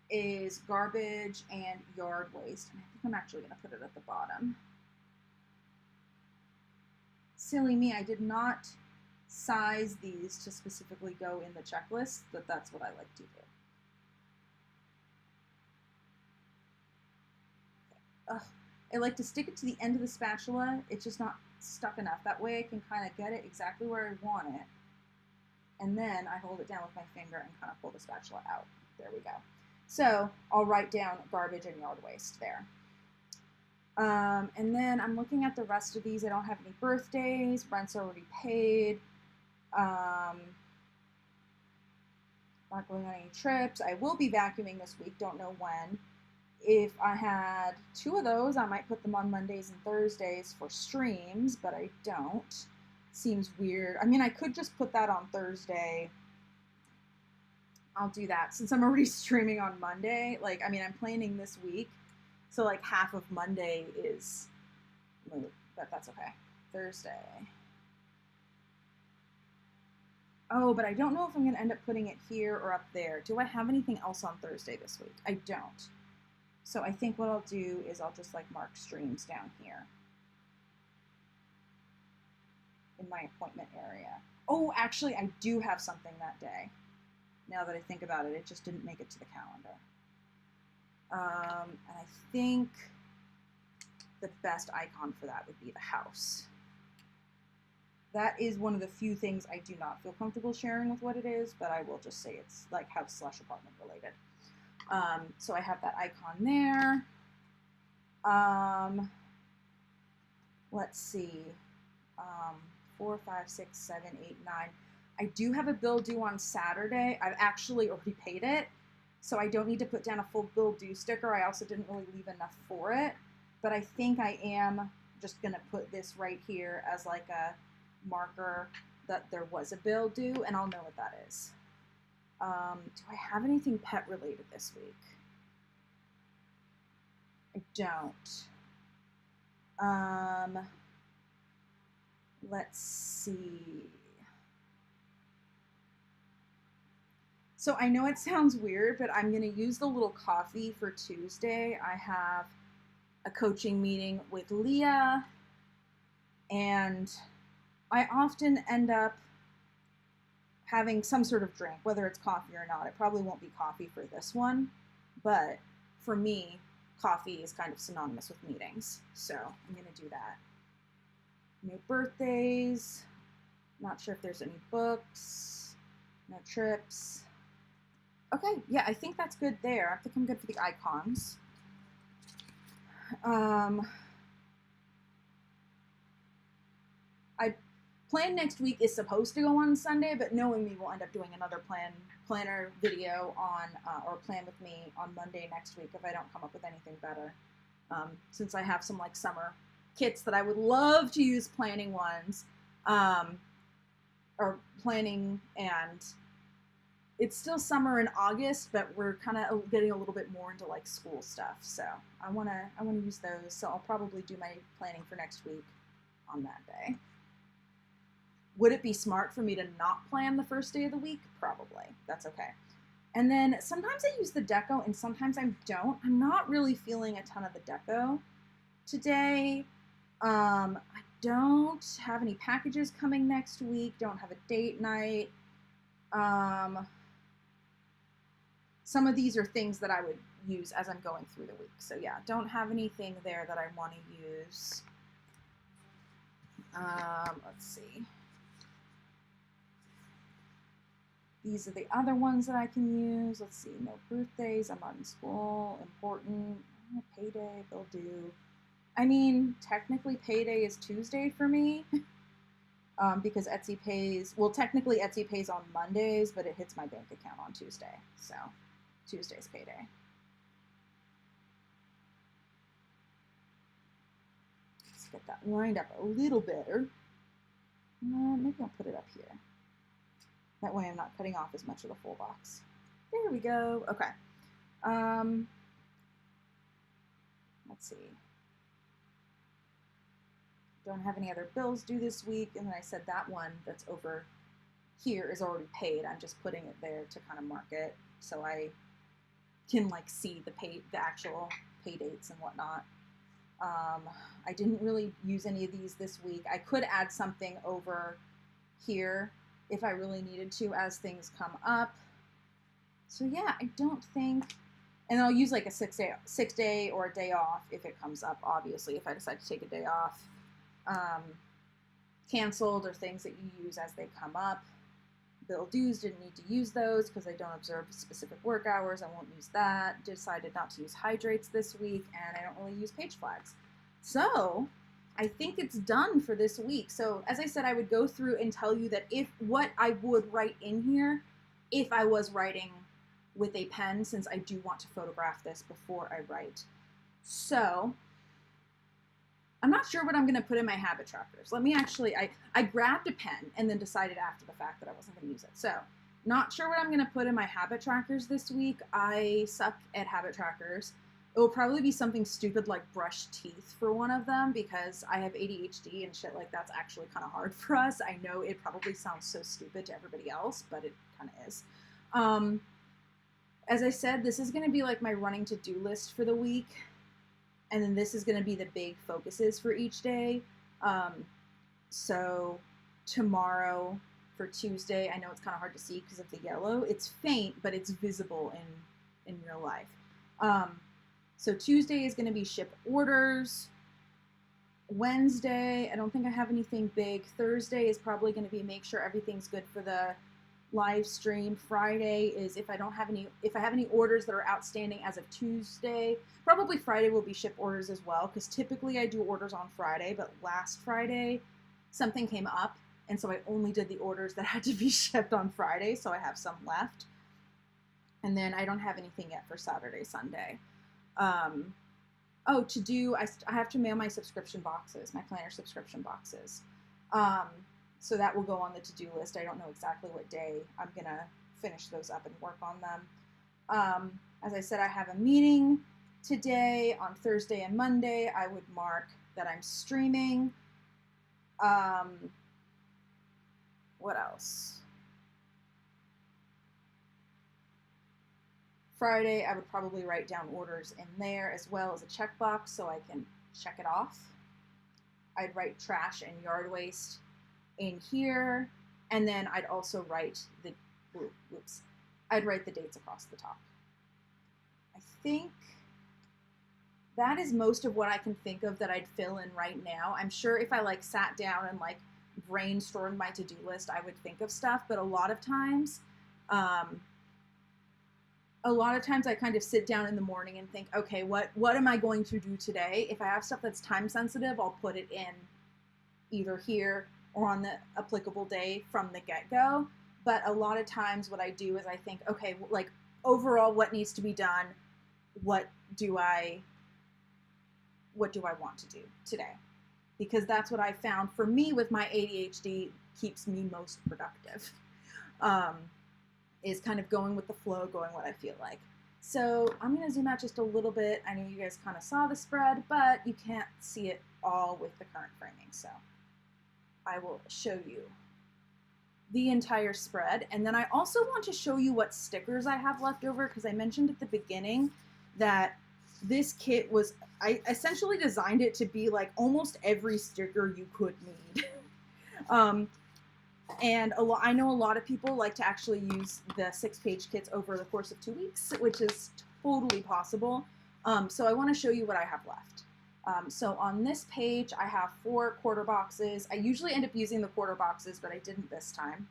is garbage and yard waste. And I think I'm actually going to put it at the bottom. Silly me, I did not size these to specifically go in the checklist, but that's what I like to do. Ugh, I like to stick it to the end of the spatula. It's just not stuck enough. That way I can kind of get it exactly where I want it. And then I hold it down with my finger and kind of pull the spatula out. There we go. So I'll write down garbage and yard waste there. And then I'm looking at the rest of these. I don't have any birthdays. Rent's already paid. Not going on any trips. I will be vacuuming this week. Don't know when. If I had 2 of those, I might put them on Mondays and Thursdays for streams, but I don't. Seems weird. I mean, I could just put that on Thursday. I'll do that since I'm already streaming on Monday. Like, I mean, I'm planning this week. So like half of Monday is moot, but that's okay. Thursday. Oh, but I don't know if I'm going to end up putting it here or up there. Do I have anything else on Thursday this week? I don't. So I think what I'll do is I'll just like mark streams down here in my appointment area. Oh, actually, I do have something that day. Now that I think about it, it just didn't make it to the calendar. And I think the best icon for that would be the house. That is one of the few things I do not feel comfortable sharing with what it is, but I will just say it's like house/apartment related. So I have that icon there. Let's see. 4, 5, 6, 7, 8, 9. I do have a bill due on Saturday. I've actually already paid it, so I don't need to put down a full bill due sticker. I also didn't really leave enough for it, but I think I am just going to put this right here as like a marker that there was a bill due, and I'll know what that is. Do I have anything pet related this week? I don't. Let's see. So I know it sounds weird, but I'm going to use the little coffee for Tuesday. I have a coaching meeting with Leah, and I often end up having some sort of drink, whether it's coffee or not. It probably won't be coffee for this one, but for me, coffee is kind of synonymous with meetings. So I'm going to do that. No birthdays. Not sure if there's any books. No trips. Okay, yeah, I think that's good there. I think I'm good for the icons. I plan next week is supposed to go on Sunday, but knowing me, we'll end up doing another planner video on, or plan with me on Monday next week if I don't come up with anything better. Since I have some like summer kits that I would love to use planning ones, or planning, and it's still summer in August, but we're kind of getting a little bit more into like school stuff. So I wanna use those. So I'll probably do my planning for next week on that day. Would it be smart for me to not plan the first day of the week? Probably. That's okay. And then sometimes I use the deco and sometimes I don't. I'm not really feeling a ton of the deco today. I don't have any packages coming next week. Don't have a date night. Some of these are things that I would use as I'm going through the week. So yeah, don't have anything there that I want to use. Let's see. These are the other ones that I can use. Let's see, no birthdays, I'm not in school, important, payday, bill due. I mean, technically payday is Tuesday for me because Etsy pays, well, technically Etsy pays on Mondays, but it hits my bank account on Tuesday. So Tuesday's payday. Let's get that lined up a little better. Maybe I'll put it up here. That way I'm not cutting off as much of the full box. There we go. Okay. Let's see. Don't have any other bills due this week. And then I said that one that's over here is already paid. I'm just putting it there to kind of mark it so I can like see the actual pay dates and whatnot. I didn't really use any of these this week. I could add something over here if I really needed to as things come up. So yeah, I don't think, and I'll use like a 6 day or a day off if it comes up, obviously, if I decide to take a day off. Canceled or things that you use as they come up. Bill dues, didn't need to use those because I don't observe specific work hours. I won't use that. Decided not to use hydrates this week, and I don't really use page flags. So I think it's done for this week. So as I said, I would go through and tell you that what I would write in here if I was writing with a pen, since I do want to photograph this before I write. So I'm not sure what I'm going to put in my habit trackers. Let me actually, I grabbed a pen and then decided after the fact that I wasn't going to use it. So not sure what I'm going to put in my habit trackers this week. I suck at habit trackers. It will probably be something stupid like brush teeth for one of them because I have ADHD and shit like that's actually kind of hard for us. I know it probably sounds so stupid to everybody else, but it kind of is. As I said, this is going to be like my running to-do list for the week. And then this is going to be the big focuses for each day. So tomorrow for Tuesday, I know it's kind of hard to see because of the yellow. It's faint, but it's visible in real life. So Tuesday is going to be ship orders. Wednesday, I don't think I have anything big. Thursday is probably going to be make sure everything's good for the live stream. Friday is if I have any orders that are outstanding as of Tuesday. Probably Friday will be ship orders as well, because typically I do orders on Friday, but last Friday something came up, and so I only did the orders that had to be shipped on Friday, so I have some left. And then I don't have anything yet for Saturday, Sunday. Oh, I have to mail my subscription boxes, my planner subscription boxes. So that will go on the to-do list. I don't know exactly what day I'm going to finish those up and work on them. As I said, I have a meeting today. On Thursday and Monday, I would mark that I'm streaming. What else? Friday, I would probably write down orders in there as well as a checkbox so I can check it off. I'd write trash and yard waste in here, and then I'd also write I'd write the dates across the top. I think that is most of what I can think of that I'd fill in right now. I'm sure if I like sat down and like brainstormed my to-do list, I would think of stuff, but a lot of times I kind of sit down in the morning and think, okay, what am I going to do today? If I have stuff that's time sensitive, I'll put it in either here or on the applicable day from the get-go. But a lot of times what I do is I think, okay, like overall what needs to be done? What do I want to do today? Because that's what I found for me with my ADHD keeps me most productive. Is kind of going with the flow, going what I feel like. So I'm going to zoom out just a little bit. I know you guys kind of saw the spread, but you can't see it all with the current framing. So I will show you the entire spread. And then I also want to show you what stickers I have left over, because I mentioned at the beginning that this kit was, I essentially designed it to be like almost every sticker you could need. And I know a lot of people like to actually use the 6-page kits over the course of 2 weeks, which is totally possible. So I want to show you what I have left. So on this page, I have 4 quarter boxes. I usually end up using the quarter boxes, but I didn't this time.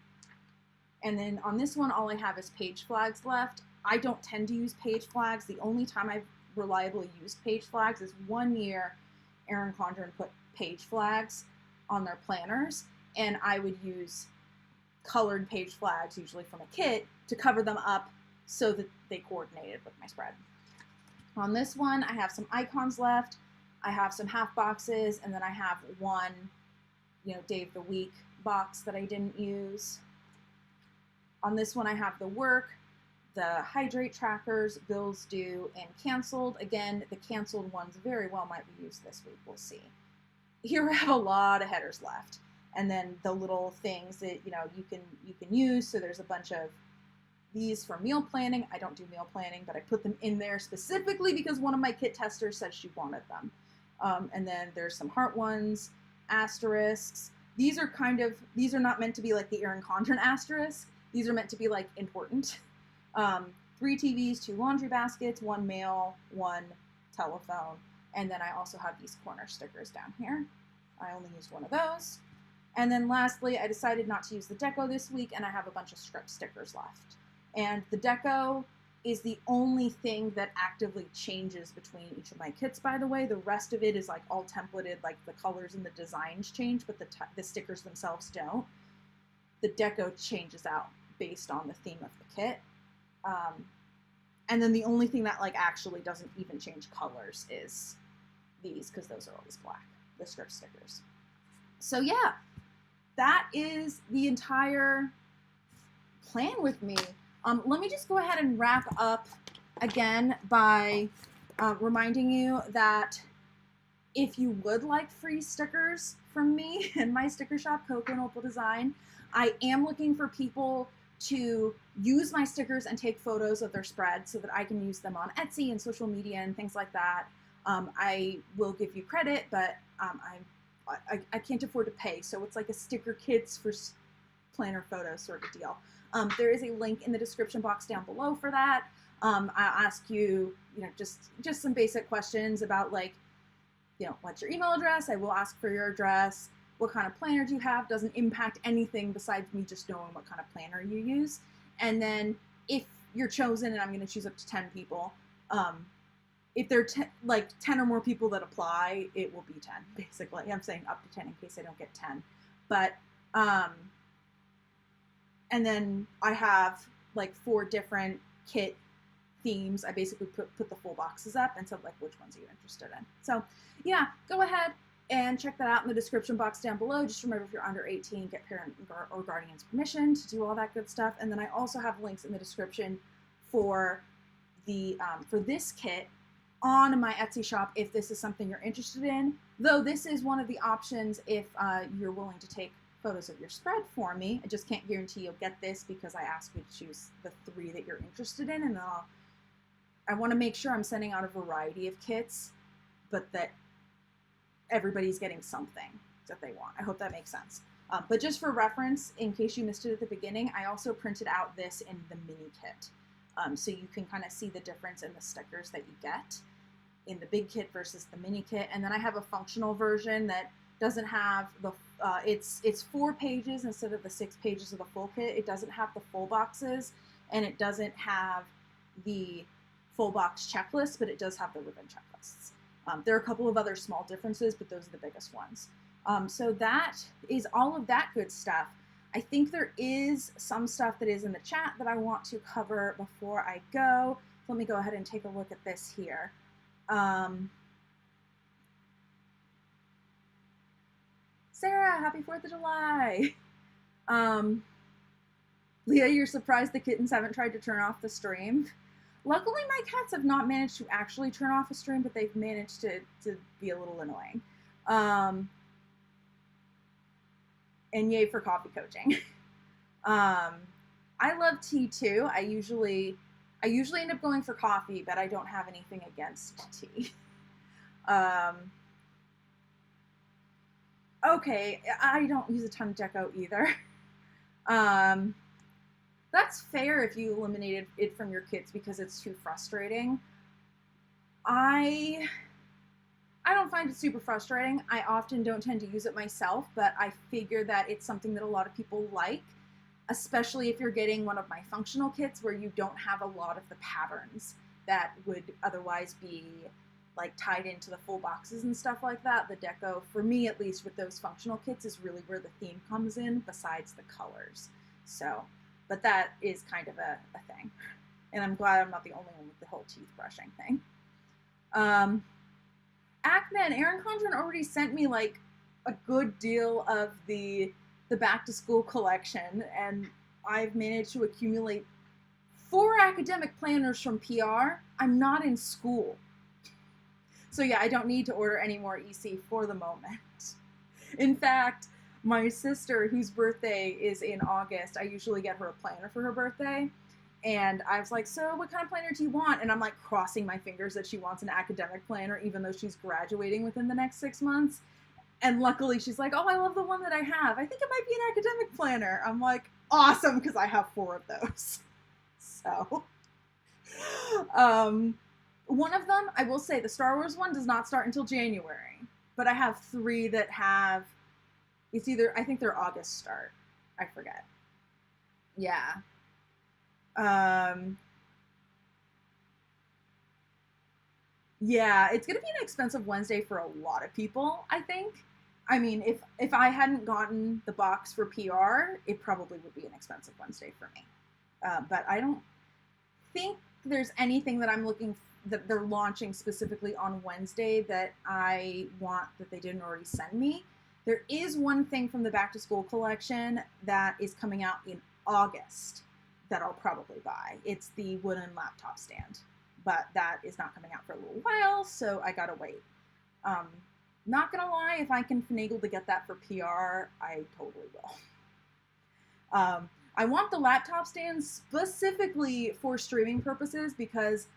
And then on this one, all I have is page flags left. I don't tend to use page flags. The only time I've reliably used page flags is one year Erin Condren put page flags on their planners, and I would use colored page flags, usually from a kit, to cover them up so that they coordinated with my spread. On this one, I have some icons left. I have some half boxes, and then I have one, day of the week box that I didn't use. On this one, I have the work, the hydrate trackers, bills due, and canceled. Again, the canceled ones very well might be used this week. We'll see. Here I have a lot of headers left, and then the little things that you can use. So there's a bunch of these for meal planning. I don't do meal planning, but I put them in there specifically because one of my kit testers said she wanted them. And then there's some heart ones, asterisks. These are not meant to be like the Erin Condren asterisk. These are meant to be like important. 3 TVs, 2 laundry baskets, 1 mail, 1 telephone. And then I also have these corner stickers down here. I only used one of those. And then lastly, I decided not to use the deco this week, and I have a bunch of script stickers left. And the deco is the only thing that actively changes between each of my kits, by the way. The rest of it is like all templated, like the colors and the designs change, but the stickers themselves don't. The deco changes out based on the theme of the kit. And then the only thing that like actually doesn't even change colors is these, because those are always black, the script stickers. So yeah, that is the entire plan with me. Let me just go ahead and wrap up again by reminding you that if you would like free stickers from me and my sticker shop, 𝗀𝗏𝗏 Design, I am looking for people to use my stickers and take photos of their spread so that I can use them on Etsy and social media and things like that. I will give you credit, but I can't afford to pay, so it's like a sticker kits for planner photos sort of deal. There is a link in the description box down below for that. I'll ask you, just some basic questions about like, what's your email address? I will ask for your address. What kind of planner do you have? Doesn't impact anything besides me just knowing what kind of planner you use. And then if you're chosen, and I'm going to choose up to 10 people, if there are 10 or more people that apply, it will be 10, basically. I'm saying up to 10 in case I don't get 10. But, and then I have like 4 different kit themes. I basically put the full boxes up and said like, which ones are you interested in? So yeah, go ahead and check that out in the description box down below. Just remember, if you're under 18, get parent or guardian's permission to do all that good stuff. And then I also have links in the description for the for this kit on my Etsy shop if this is something you're interested in. Though this is one of the options if you're willing to take photos of your spread for me. I just can't guarantee you'll get this because I asked you to choose the 3 that you're interested in, and I want to make sure I'm sending out a variety of kits, but that everybody's getting something that they want. I hope that makes sense. But just for reference, in case you missed it at the beginning, I also printed out this in the mini kit. So you can kind of see the difference in the stickers that you get in the big kit versus the mini kit. And then I have a functional version that doesn't have the, it's 4 pages instead of the 6 pages of the full kit. It doesn't have the full boxes, and it doesn't have the full box checklist, but it does have the ribbon checklists. There are a couple of other small differences, but those are the biggest ones. So that is all of that good stuff. I think there is some stuff that is in the chat that I want to cover before I go. Let me go ahead and take a look at this here. Sarah, happy 4th of July. Leah, you're surprised the kittens haven't tried to turn off the stream. Luckily, my cats have not managed to actually turn off a stream, but they've managed to be a little annoying. And yay for coffee coaching. I love tea too. I usually end up going for coffee, but I don't have anything against tea. Okay, I don't use a ton of deco either. That's fair if you eliminated it from your kits because it's too frustrating. I I don't find it super frustrating. I often don't tend to use it myself, but I figure that it's something that a lot of people like, especially if you're getting one of my functional kits where you don't have a lot of the patterns that would otherwise be like tied into the full boxes and stuff like that. The deco, for me at least with those functional kits, is really where the theme comes in besides the colors. So, but that is kind of a thing. And I'm glad I'm not the only one with the whole teeth brushing thing. 𝗚𝗏𝘁 𝗚𝗏𝗁 already sent me like a good deal of the back to school collection, and I've managed to accumulate 4 academic planners from PR. I'm not in school. So yeah, I don't need to order any more EC for the moment. In fact, my sister, whose birthday is in August, I usually get her a planner for her birthday. And I was like, so what kind of planner do you want? And I'm like crossing my fingers that she wants an academic planner, even though she's graduating within the next 6 months. And luckily she's like, oh, I love the one that I have. I think it might be an academic planner. I'm like, awesome, because I have 4 of those. So, one of them, I will say, the Star Wars one does not start until January. But I have 3 that have, it's either, I think they're August start. I forget. Yeah. Yeah, it's gonna be an expensive Wednesday for a lot of people, I think. I mean, if I hadn't gotten the box for PR, it probably would be an expensive Wednesday for me. But I don't think there's anything that that they're launching specifically on Wednesday that I want that they didn't already send me. There is one thing from the back to school collection that is coming out in August that I'll probably buy. It's the wooden laptop stand, but that is not coming out for a little while, so I gotta wait. Not gonna lie, if I can finagle to get that for PR, I totally will. I want the laptop stand specifically for streaming purposes, because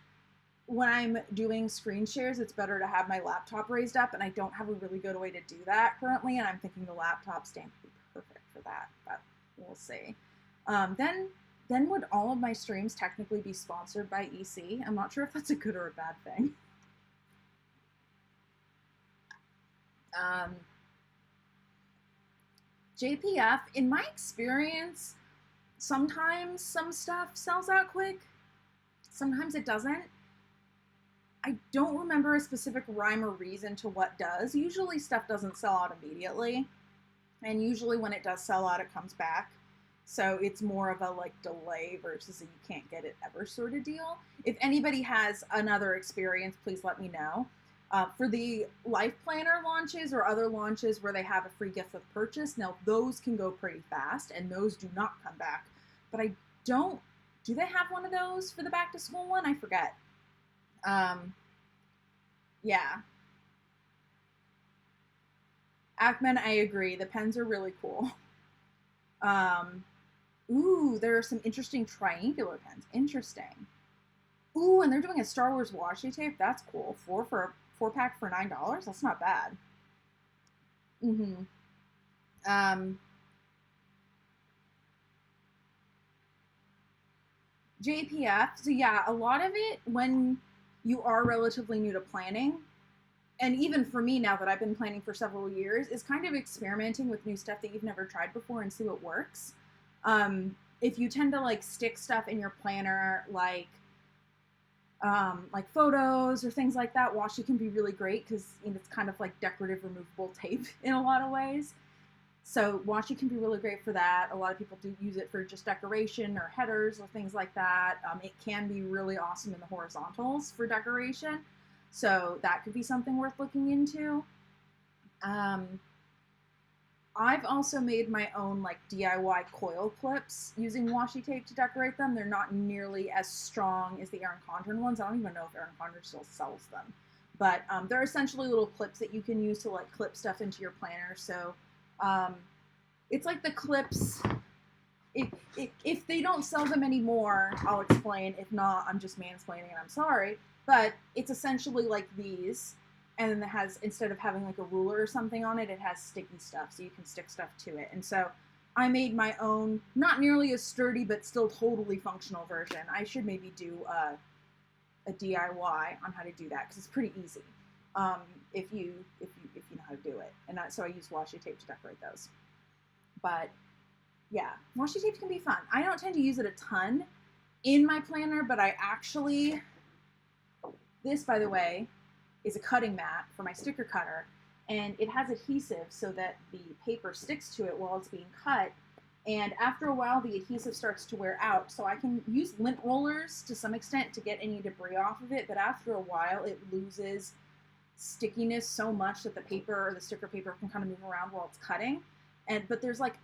when I'm doing screen shares, it's better to have my laptop raised up, and I don't have a really good way to do that currently, and I'm thinking the laptop stand would be perfect for that, but we'll see. Then would all of my streams technically be sponsored by EC? I'm not sure if that's a good or a bad thing. JPF, in my experience, sometimes some stuff sells out quick. Sometimes it doesn't. I don't remember a specific rhyme or reason to what does. Usually stuff doesn't sell out immediately. And usually when it does sell out, it comes back. So it's more of a like delay versus a you can't get it ever sort of deal. If anybody has another experience, please let me know. For the LifePlanner launches or other launches where they have a free gift with purchase, now those can go pretty fast and those do not come back. But I don't, do they have one of those for the back to school one? I forget. Yeah. 𝗚𝗏𝘁, I agree. The pens are really cool. Ooh, there are some interesting triangular pens. Interesting. Ooh, and they're doing a Star Wars washi tape. That's cool. 4-pack for $9. That's not bad. JPF. So yeah, a lot of it when you are relatively new to planning, and even for me now that I've been planning for several years, is kind of experimenting with new stuff that you've never tried before and see what works. If you tend to like stick stuff in your planner, like photos or things like that, washi can be really great because it's kind of like decorative removable tape in a lot of ways. So washi can be really great for that. A lot of people do use it for just decoration or headers or things like that. It can be really awesome in the horizontals for decoration. So that could be something worth looking into. I've also made my own like DIY coil clips using washi tape to decorate them. They're not nearly as strong as the 𝗚𝗏𝗁 ones. I don't even know if 𝗚𝗏𝗁 still sells them. But they're essentially little clips that you can use to like clip stuff into your planner. So it's like the clips, if they don't sell them anymore, I'll explain. If not, I'm just mansplaining and I'm sorry. But it's essentially like these. And then it has, instead of having like a ruler or something on it, it has sticky stuff, so you can stick stuff to it. And so I made my own, not nearly as sturdy, but still totally functional version. I should maybe do a DIY on how to do that, because it's pretty easy. if you know how to do it. And so I use washi tape to decorate those. But yeah, washi tape can be fun. I don't tend to use it a ton in my planner, but I actually, this, by the way, is a cutting mat for my sticker cutter, and it has adhesive so that the paper sticks to it while it's being cut, and after a while the adhesive starts to wear out, so I can use lint rollers to some extent to get any debris off of it, but after a while it loses stickiness so much that the paper or the sticker paper can kind of move around while it's cutting. But there's like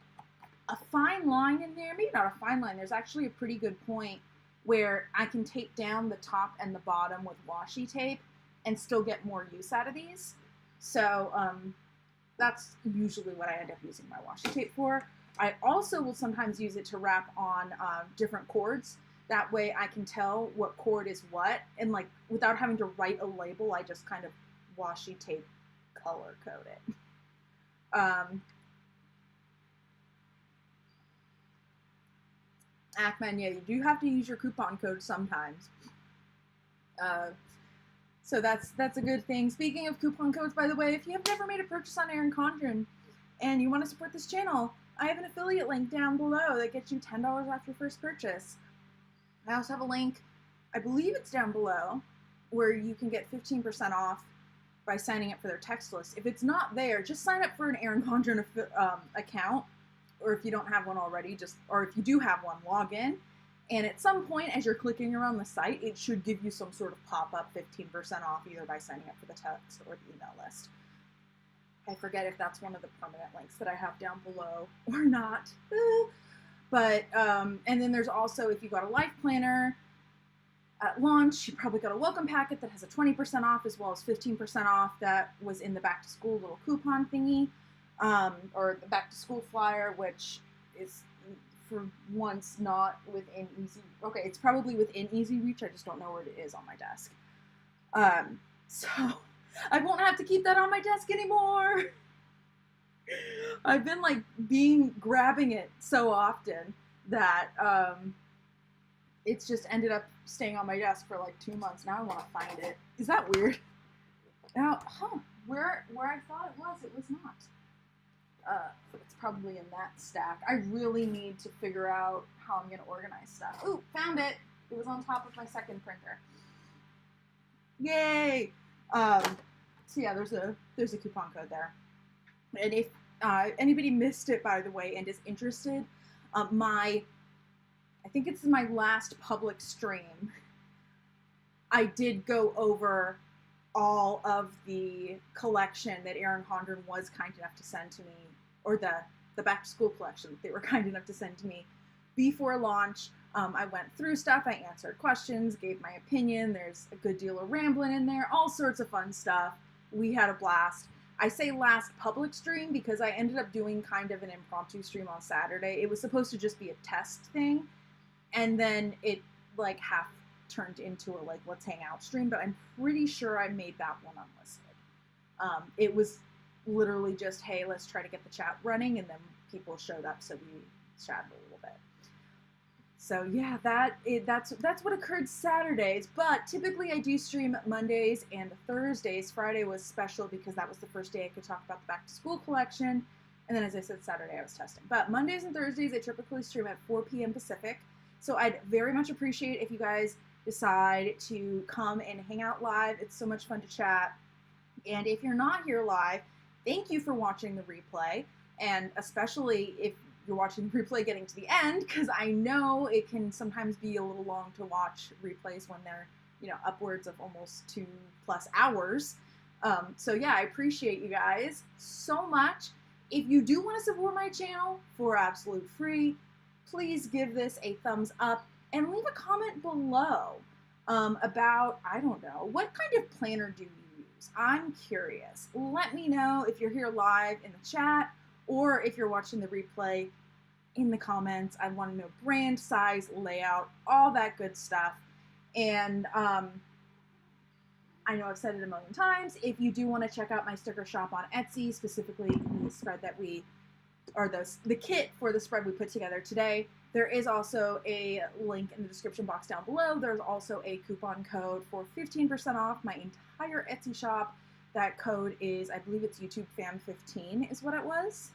a fine line in there, maybe not a fine line, there's actually a pretty good point where I can tape down the top and the bottom with washi tape and still get more use out of these. So that's usually what I end up using my washi tape for. I also will sometimes use it to wrap on different cords. That way I can tell what cord is what, and like without having to write a label, I just kind of washi tape color code it. Ackman, yeah, you do have to use your coupon code sometimes. So that's a good thing. Speaking of coupon codes, by the way, if you have never made a purchase on 𝗚𝗏𝗠𝗏 and you want to support this channel, I have an affiliate link down below that gets you $10 off your first purchase. I also have a link, I believe it's down below, where you can get 15% off by signing up for their text list. If it's not there, just sign up for an 𝗚𝗏𝗠𝗏 account, or if you don't have one already, or if you do have one, log in. And at some point, as you're clicking around the site, it should give you some sort of pop-up 15% off, either by signing up for the text or the email list. I forget if that's one of the permanent links that I have down below or not. But, and then there's also, if you got a LifePlanner at launch, you probably got a welcome packet that has a 20% off as well as 15% off that was in the back to school little coupon thingy, or the back to school flyer, which is for once not within easy, okay, it's probably within easy reach, I just don't know where it is on my desk. So I won't have to keep that on my desk anymore. I've been like grabbing it so often that it's just ended up staying on my desk for like 2 months. Now I want to find it. Is that weird? Now, where I thought it was not. It's probably in that stack. I really need to figure out how I'm going to organize stuff. Ooh, found it. It was on top of my second printer. Yay! So yeah, there's a coupon code there. And if anybody missed it, by the way, and is interested, I think it's my last public stream, I did go over all of the collection that 𝗚𝗏𝗠𝗏 was kind enough to send to me, or the back to school collection that they were kind enough to send to me before launch. I went through stuff, I answered questions, gave my opinion, there's a good deal of rambling in there, all sorts of fun stuff. We had a blast. I say last public stream because I ended up doing kind of an impromptu stream on Saturday. It was supposed to just be a test thing, and then it like half turned into a like let's hang out stream, but I'm pretty sure I made that one unlisted. It was literally just, hey, let's try to get the chat running, and then people showed up, so we chatted a little bit. So yeah, that's what occurred Saturdays, but typically I do stream Mondays and Thursdays. Friday was special because that was the first day I could talk about the back to school collection, and then as I said, Saturday I was testing. But Mondays and Thursdays I typically stream at 4 p.m. Pacific, so I'd very much appreciate if you guys decide to come and hang out live. It's so much fun to chat. And if you're not here live, thank you for watching the replay, and especially if you're watching the replay getting to the end, because I know it can sometimes be a little long to watch replays when they're, you know, upwards of almost 2+ hours. So yeah, I appreciate you guys so much. If you do want to support my channel for absolute free, please give this a thumbs up and leave a comment below about, I don't know, what kind of planner do you use? I'm curious. Let me know if you're here live in the chat, or if you're watching the replay in the comments. I want to know brand, size, layout, all that good stuff. And I know I've said it a million times, if you do want to check out my sticker shop on Etsy, specifically the spread that the kit for the spread we put together today, there is also a link in the description box down below. There's also a coupon code for 15% off my entire Etsy shop. That code is, I believe it's YouTube Fam 15 is what it was.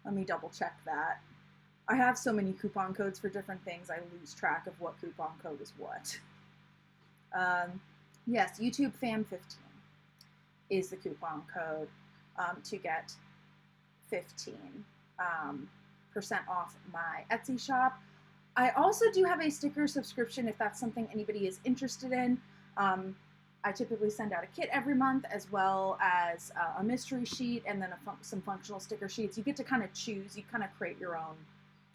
Let me double check that. I have so many coupon codes for different things, I lose track of what coupon code is what. Yes, YouTube Fam 15 is the coupon code to get 15% off my Etsy shop. I also do have a sticker subscription if that's something anybody is interested in. I typically send out a kit every month, as well as a mystery sheet and then some functional sticker sheets. You get to kind of choose, you kind of create your own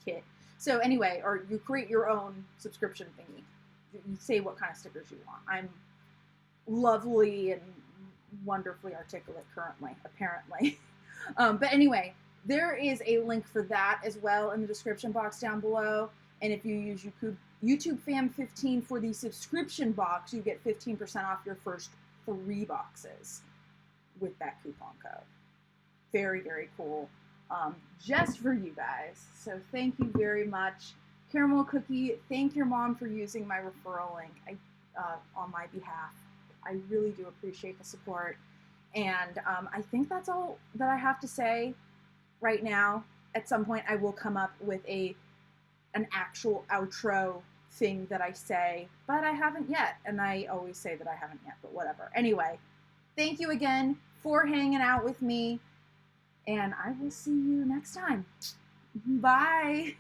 kit. So anyway, or you create your own subscription thingy. You say what kind of stickers you want. I'm lovely and wonderfully articulate currently, apparently. But anyway, there is a link for that as well in the description box down below. And if you use YouTube Fam 15 for the subscription box, you get 15% off your first 3 boxes with that coupon code. Very, very cool. Just for you guys. So thank you very much. Caramel Cookie, thank your mom for using my referral link on my behalf. I really do appreciate the support. And I think that's all that I have to say right now. At some point I will come up with an actual outro thing that I say, but I haven't yet. And I always say that I haven't yet, but whatever. Anyway, thank you again for hanging out with me, and I will see you next time. Bye.